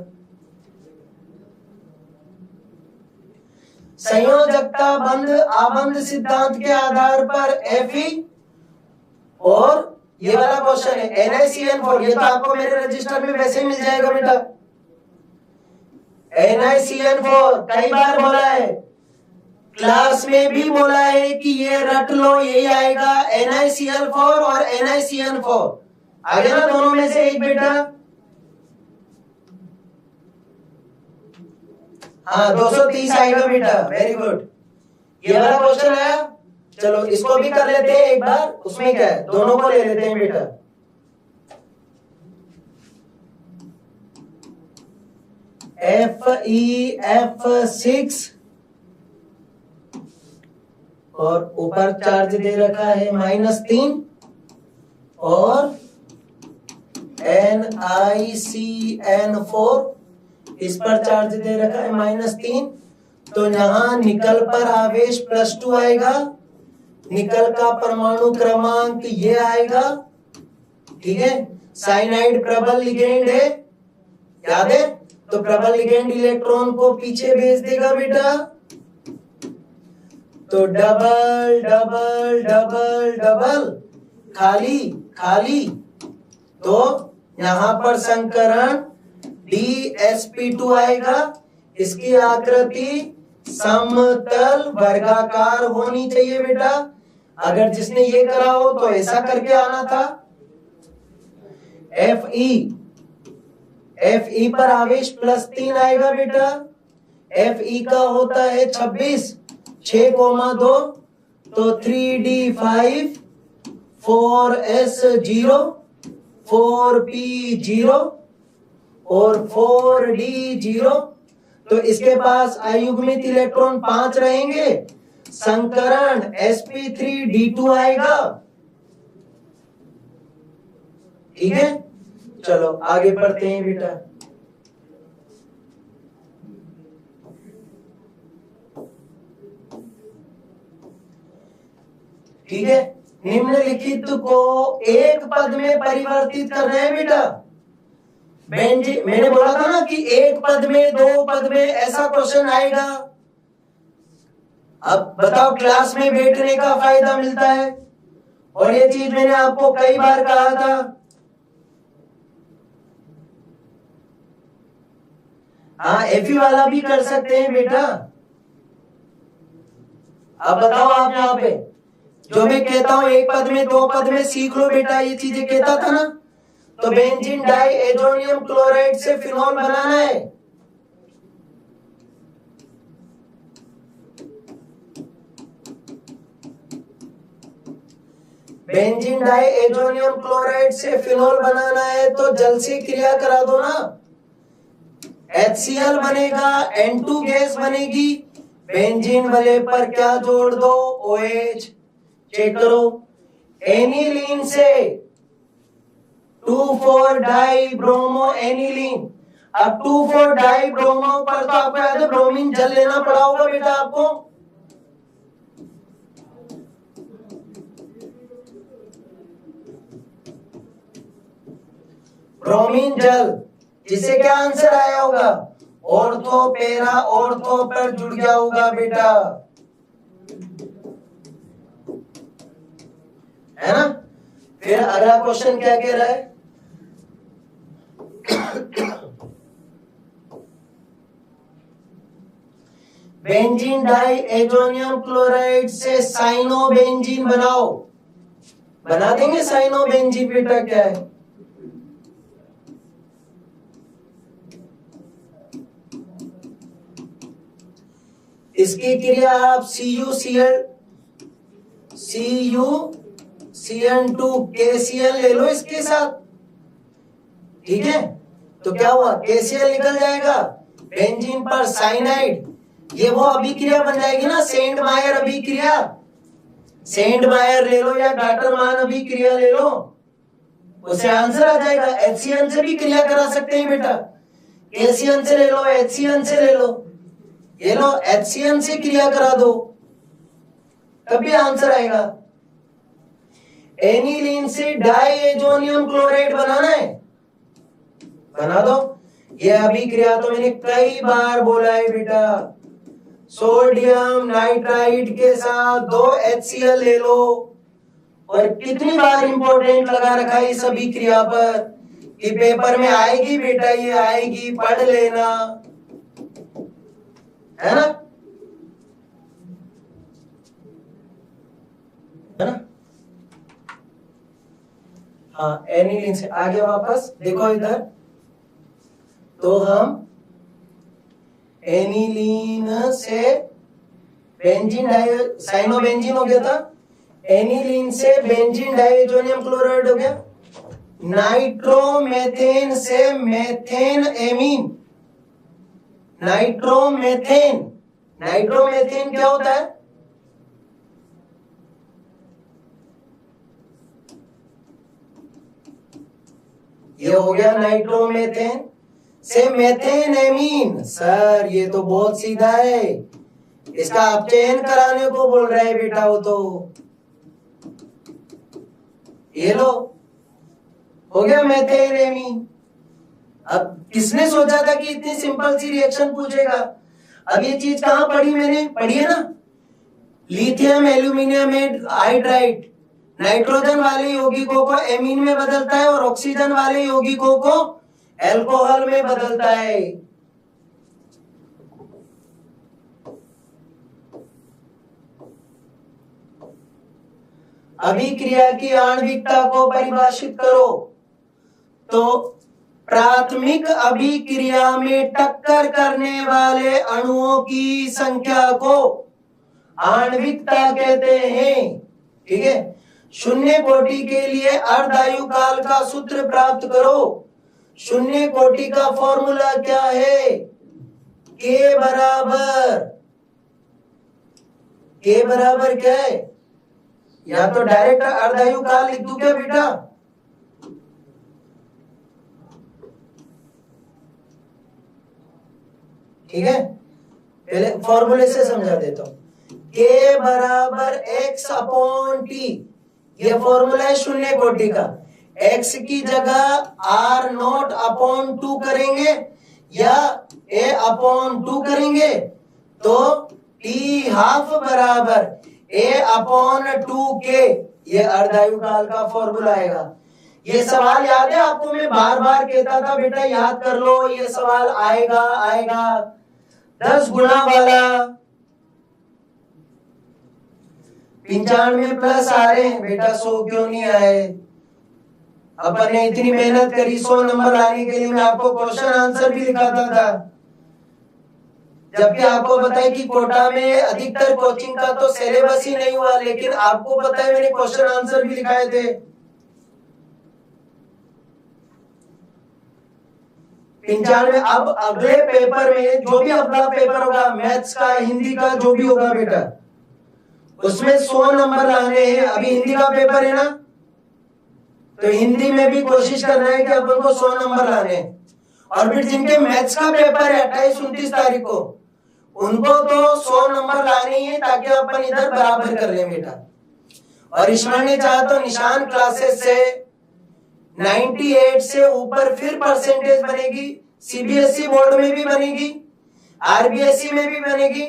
Speaker 1: संयोजकता बंध आबंध सिद्धांत के आधार पर Fe, और ये वाला क्वेश्चन है NaCN4, ये तो आपको मेरे रजिस्टर में वैसे ही मिल जाएगा बेटा। NiCN4 कई बार बोला है, क्लास में भी बोला है कि ये रट लो, यही आएगा NiCl4 और NiCN4। आगे ना दोनों में से एक बेटा। हाँ 230 आएगा बेटा, वेरी गुड। ये वाला क्वेश्चन आया, चलो इसको भी कर लेते हैं एक बार। उसमें क्या है, दोनों को ले लेते हैं बेटा। FeF6 और ऊपर चार्ज दे रखा है -3 और NiCN4 इस पर चार्ज दे रखा है -3, तो यहां निकल पर आवेश +2 आएगा, निकल का परमाणु क्रमांक ये आएगा, ठीक है। साइनाइड प्रबल लिगेंड है, याद है, तो प्रबल लिगेंड इलेक्ट्रॉन को पीछे भेज देगा बेटा, तो डबल डबल डबल डबल खाली खाली, तो यहां पर संकरण DsP2 आएगा। इसकी आकृति समतल वर्गाकार होनी चाहिए बेटा। अगर जिसने ये करा हो तो ऐसा करके आना था। Fe पर आवेश +3 आएगा बेटा। Fe का होता है 26, 6,2, तो 3d5 4s0 4p0 और 4d0, तो इसके पास अयुग्मित इलेक्ट्रॉन 5 रहेंगे, संकरण sp3d2 आएगा, ठीक है। चलो आगे बढ़ते हैं बेटा। ठीक है, निम्नलिखित को एक पद में परिवर्तित कर रहे हैं बेटा। मैंने बोला था ना कि एक पद में, दो पद में ऐसा क्वेश्चन आएगा। अब बताओ, क्लास में बैठने का फायदा मिलता है, और ये चीज मैंने आपको कई बार कहा था। हाँ एफी वाला भी कर सकते हैं बेटा। अब बताओ आप यहाँ पे, जो मैं कहता हूं एक पद में, दो पद में, सीख लो बेटा, ये चीजें कहता था ना। तो बेंजीन डाई एजोनियम क्लोराइड से फिनॉल बनाना है। बेंजीन डाई एजोनियम क्लोराइड से फिनॉल बनाना है, तो जल से क्रिया करा दो ना। HCl बनेगा, N2 गैस बनेगी, बेंजीन वाले पर क्या जोड़ दो, OH। चेक करो, एनिलीन से 2,4-डाई ब्रोमो एनिलीन। अब 2,4-डाई ब्रोमो पर तो आपको याद है ब्रोमीन जल लेना पड़ा होगा बेटा आपको। ब्रोमीन जल, जिसे क्या आंसर आया होगा, ऑर्थो पैरा ऑर्थो पर जुड़ गया होगा बेटा, है ना। फिर अगला क्वेश्चन क्या कह रहा है, बेंजीन डाई एजोनियम क्लोराइड से साइनोबेंजीन बनाओ। बना देंगे साइनोबेंजीन बेटा, क्या है, इसकी क्रिया आप CuCN2 KCl ले लो इसके साथ, ठीक है। तो क्या हुआ, KCl निकल जाएगा, बेंजीन पर साइनाइड, ये वो अभिक्रिया बन जाएगी ना, सेंट मायर अभिक्रिया। सेंट मायर ले लो या डाटरमान अभिक्रिया ले लो, उसे आंसर आ जाएगा। HCN से भी क्रिया करा सकते हैं बेटा, KCN से ले लो, HCN से ले लो, ये लो HCN से क्रिया करा दो, तभी आंसर आएगा। एनिलीन से डाई एजोनियम क्लोराइड बनाना है, बना दो। ये अभिक्रिया तो मैंने कई बार बोला है बेटा, सोडियम नाइट्राइड के साथ 2 HCl ले लो, और कितनी बार इंपॉर्टेंट लगा रखा है इस अभिक्रिया पर कि पेपर में आएगी बेटा, ये आएगी, पढ़ लेना। है ना, है ना। हाँ, एनिलीन से आगे वापस देखो इधर, तो हम एनिलीन से बेंजीन साइनोबेंजीन हो गया था, एनिलीन से बेंजीन डाइजोनियम क्लोराइड हो गया, नाइट्रोमेथेन से मेथेन एमीन, नाइट्रोमेथेन, नाइट्रोमेथेन क्या होता है, ये हो गया नाइट्रोमेथेन से मेथेन एमीन। सर ये तो बहुत सीधा है, इसका आप चयन कराने को बोल रहे हैं बेटा, वो तो ये लो हो गया मेथेन एमीन। अब किसने सोचा था कि इतनी सिंपल सी रिएक्शन पूछेगा। अब ये चीज कहां पढ़ी मैंने, पढ़ी है ना, लिथियम एल्यूमिनियम हाइड्राइड नाइट्रोजन वाले यौगिकों को एमीन में बदलता है और ऑक्सीजन वाले यौगिकों को अल्कोहल में बदलता है। अभिक्रिया की आणविकता को परिभाषित करो, तो प्राथमिक अभिक्रिया में टक्कर करने वाले अणुओं की संख्या को आणविकता कहते हैं। ठीक है, शून्य कोटि के लिए अर्धायु काल का सूत्र प्राप्त करो। शून्य कोटि का फॉर्मूला क्या है, के बराबर क्या है, या तो डायरेक्ट अर्धायु काल लिख दूं क्या बेटा, ठीक है, पहले फॉर्मूले से समझा देता हूं। के बराबर x अपॉन टी, ये फॉर्मूला है शून्य कोटि का। x की जगह r नॉट अपॉन 2 करेंगे या a अपॉन 2 करेंगे, तो t हाफ बराबर a अपॉन 2k, ये अर्धायु काल का फॉर्मूला आएगा। ये सवाल याद है आपको, मैं बार बार कहता था बेटा याद कर लो, ये सवाल आएगा आएगा 10 गुना वाला। 95 प्लस आ रहे हैं बेटा, 100 क्यों नहीं आए। अपन ने इतनी मेहनत करी 100 नंबर लाने के लिए, मैं आपको क्वेश्चन आंसर भी दिखाता था, जबकि आपको पता है कि कोटा में अधिकतर कोचिंग का तो सिलेबस ही नहीं हुआ, लेकिन आपको पता है मैंने क्वेश्चन आंसर भी लिखाए थे। 95। अब अगले पेपर में जो भी अगला पेपर होगा, मैथ्स का, हिंदी का, जो भी होगा बेटा, उसमें 100 नंबर लाने हैं। अभी हिंदी का पेपर है ना, तो हिंदी में भी कोशिश करना है कि अपन को 100 नंबर लाने हैं। और फिर जिनके मैथ्स का पेपर है 28-29 तारीख को, उनको तो 100 नंबर लाने ही है, ताकि अपन इधर बराबर कर लें बेटा। और ईश्वर ने चाहा तो निशान क्लासेस से 98 से ऊपर फिर परसेंटेज बनेगी, सीबीएसई बोर्ड में भी बनेगी, आरबीएसई में भी बनेगी,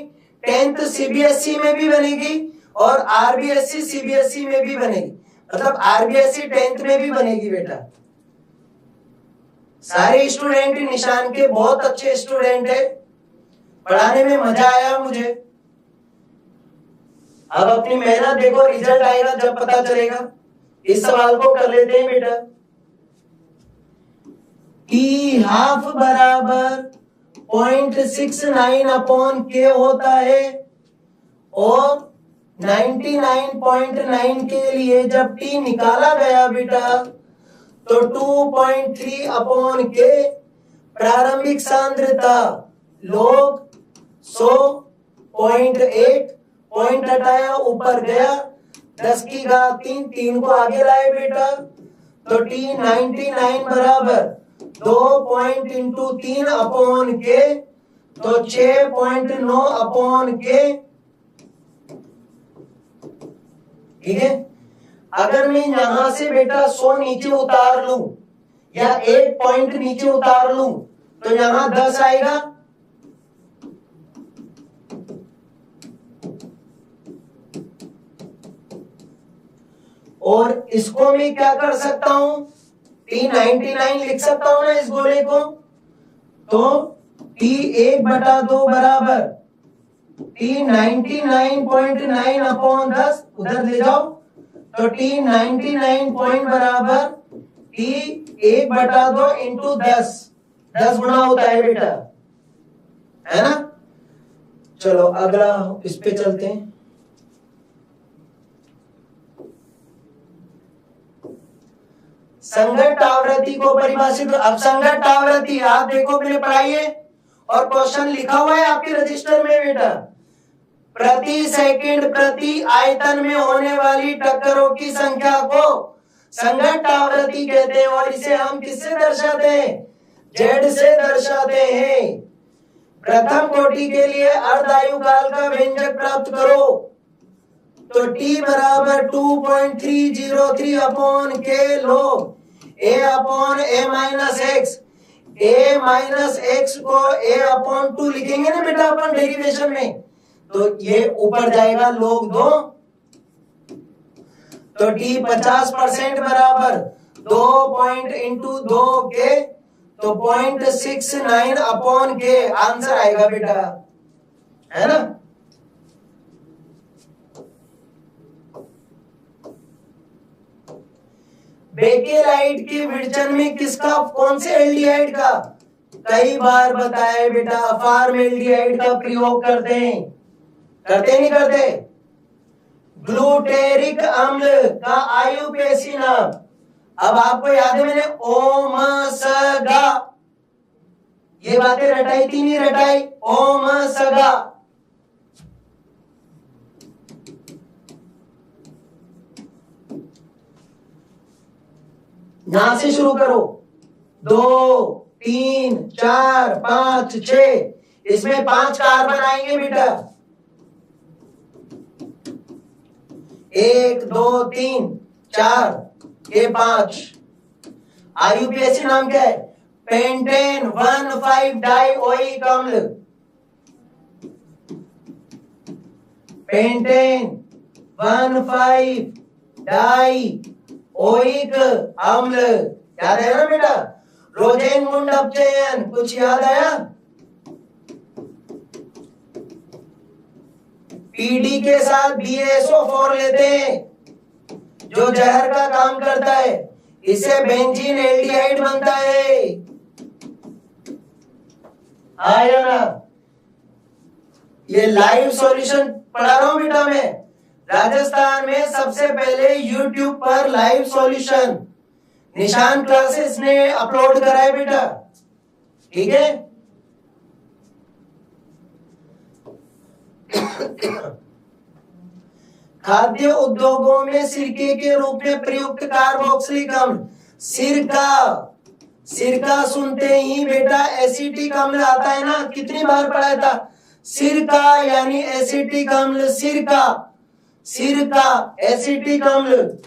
Speaker 1: 10th सीबीएसई में भी बनेगी और आरबीएसई सीबीएसई में भी बनेगी, मतलब आरबीएसई 10th में भी बनेगी बेटा। सारे स्टूडेंट निशान के बहुत अच्छे स्टूडेंट है, पढ़ाने में मजा आया मुझे। अब अपनी मेहनत देखो, रिजल्ट आएगा जब पता चलेगा। इस सवाल को कर लेते हैं बेटा। टी हाफ बराबर 0.69 अपॉन के होता है, और 99.9 के लिए जब टी निकाला गया बेटा, तो 2.3 अपॉन के प्रारंभिक सांद्रता log 100.8, पॉइंट हटाया ऊपर गया, 10 की घात 3 को आगे लाए बेटा, तो टी 99 बराबर 2 इंटू 3 अपॉन के, तो 6.9 अपॉन के। ठीक है, अगर मैं यहां से बेटा 100 नीचे उतार लूं या 1 पॉइंट नीचे उतार लूं, तो यहां 10 आएगा। और इसको मैं क्या कर सकता हूं, T99 लिख सकता हूं ना इस गोले को, तो T1/2 बराबर T 99.9 अपॉन 10 उधर ले जाओ, तो T 99 पॉइंट बराबर T 1/2 इंटू 10, 10 गुना होता है बेटा, है ना। चलो अगला इस पे चलते हैं। संगत आवृत्ति को परिभाषित, अब संगत आवृत्ति आप देखो मैंने पढ़ाई है और क्वेश्चन लिखा हुआ है आपके रजिस्टर में बेटा, प्रति सेकंड प्रति आयतन में होने वाली टक्करों की संख्या को संगत आवृत्ति कहते हैं, और इसे हम किससे दर्शाते हैं, जेड से दर्शाते हैं। प्रथम कोटि के लिए अर्धायु काल का व्यंजक प्राप्त करो, तो t बराबर 2.303 अपॉन के लो a upon a minus x, a minus x को a अपॉन 2 लिखेंगे ना बेटा अपन डेरिवेशन में, तो ये ऊपर जाएगा log 2, तो t 50% बराबर 2 इंटू 2 के, तो 0.69 अपॉन के आंसर आएगा बेटा, है ना। बेकेलाइट की विरचन में किसका, कौन से एल्डिहाइड का, कई बार बताया बेटा फॉर्मल्डिहाइड का प्रयोग करते हैं, करते नहीं करते। ग्लूटेरिक अम्ल का आयुपेसी नाम, अब आपको याद है मैंने ओमसगा, ये बातें रटाई थी नहीं रटाई, ओमसगा। यहां से शुरू करो, 2 3 4 5 6, इसमें 5 कार्बन आएंगे बेटा, 1 2 3 4 ये 5। आयुपीएसी नाम क्या है, पेंटेन 1,5 डाइओइक अम्ल, पेंटेन 1,5 डाइओइक अम्ल, याद है ना बेटा। रोजेन मुंड अपचयन, कुछ याद आया, पीडी के साथ BaSO4 लेते हैं जो जहर का काम करता है, इससे बेंजीन एल्डिहाइड बनता है, आया ना। ये लाइव सॉल्यूशन पढ़ा रहा हूं बेटा मैं, राजस्थान में सबसे पहले YouTube पर लाइव सॉल्यूशन निशान क्लासेस ने अपलोड करा है बेटा, ठीक है। खाद्य उद्योगों में सिरके के रूप में प्रयुक्त कार्बोक्सिलिक अम्ल, सिरका, सिरका सुनते ही बेटा एसिटिक अम्ल आता है ना, कितनी बार पढ़ा था, सिरका यानी एसिटिक अम्ल, सिरका, सिरका एसिटिक अम्ल।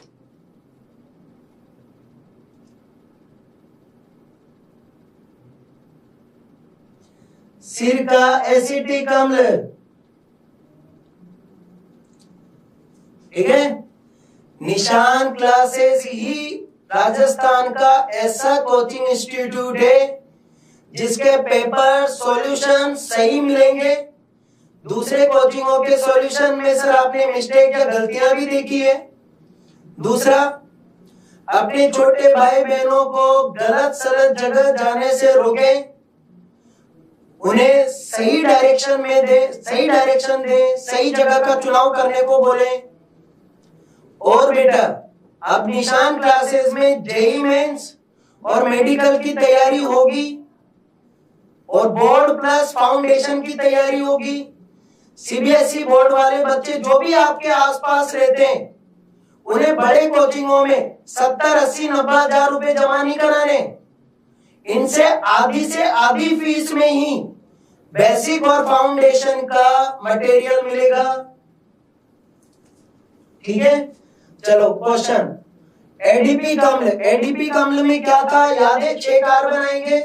Speaker 1: सिरका एसिटिक अम्ल, ठीक है। निशान क्लासेस ही राजस्थान का ऐसा कोचिंग इंस्टीट्यूट है जिसके पेपर सॉल्यूशन सही मिलेंगे। दूसरे कोचिंगों के सॉल्यूशन में सर आपने मिस्टेक या गलतियां भी देखी है। दूसरा, अपने छोटे भाई बहनों को गलत सलत जगह जाने से रोके, उन्हें सही डायरेक्शन में दे, सही डायरेक्शन दे, सही जगह का चुनाव करने को बोले। और बेटा अब निशान क्लासेस में जेई मेंस और मेडिकल की तैयारी होगी और बोर्ड प्लस फाउंडेशन की तैयारी होगी। सीबीएसई बोर्ड वाले बच्चे जो भी आपके आसपास रहते हैं उन्हें बड़े कोचिंगों में 70, 80, 90 हजार रुपए जमा नहीं कराने, इनसे आधी से आधी फीस में ही बेसिक और फाउंडेशन का मटेरियल मिलेगा, ठीक है। चलो क्वेश्चन, एडीपी कम्ल, एडीपी कम्ल में क्या था याद है, 6 कार्बन आएंगे,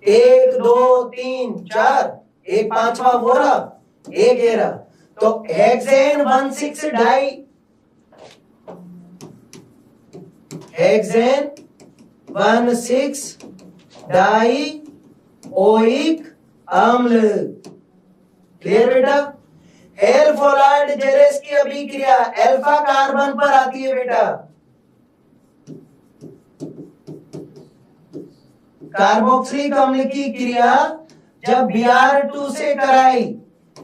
Speaker 1: 1 2 3 4, एक पांचवा वो रहा, एक ये रहा, तो hexane 16 di, hexane 16 di oic अम्ल। क्लियर बेटा? एल्फोलाइड जेरेस की अभिक्रिया अल्फा कार्बन पर आती है बेटा। कार्बोक्सिलिक अम्ल की क्रिया जब Br2 से कराई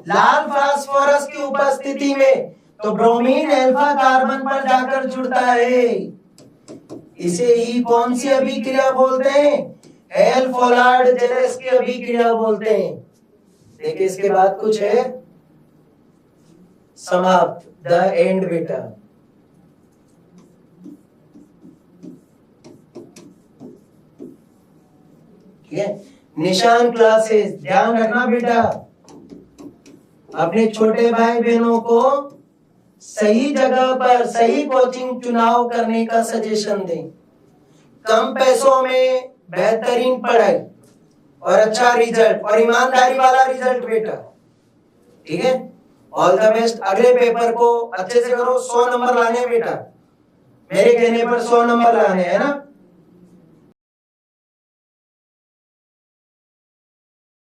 Speaker 1: लाल फास्फोरस की उपस्थिति में तो ब्रोमीन अल्फा कार्बन पर जाकर जुड़ता है। इसे ही कौन सी अभिक्रिया बोलते हैं? एल्फोलाइड जेरेस की अभिक्रिया बोलते हैं। देखिए इसके बाद कुछ है समाप्त, द एंड बेटा। ठीक है, निशान क्लासेस ध्यान रखना बेटा। अपने छोटे भाई बहनों को सही जगह पर सही कोचिंग चुनाव करने का सजेशन दें। कम पैसों में बेहतरीन पढ़ाई और अच्छा रिजल्ट और ईमानदारी वाला रिजल्ट बेटा। ठीक है, ऑल द बेस्ट। अगले पेपर को अच्छे से करो, 100 नंबर लाने बेटा। मेरे कहने पर 100 नंबर लाने हैं ना।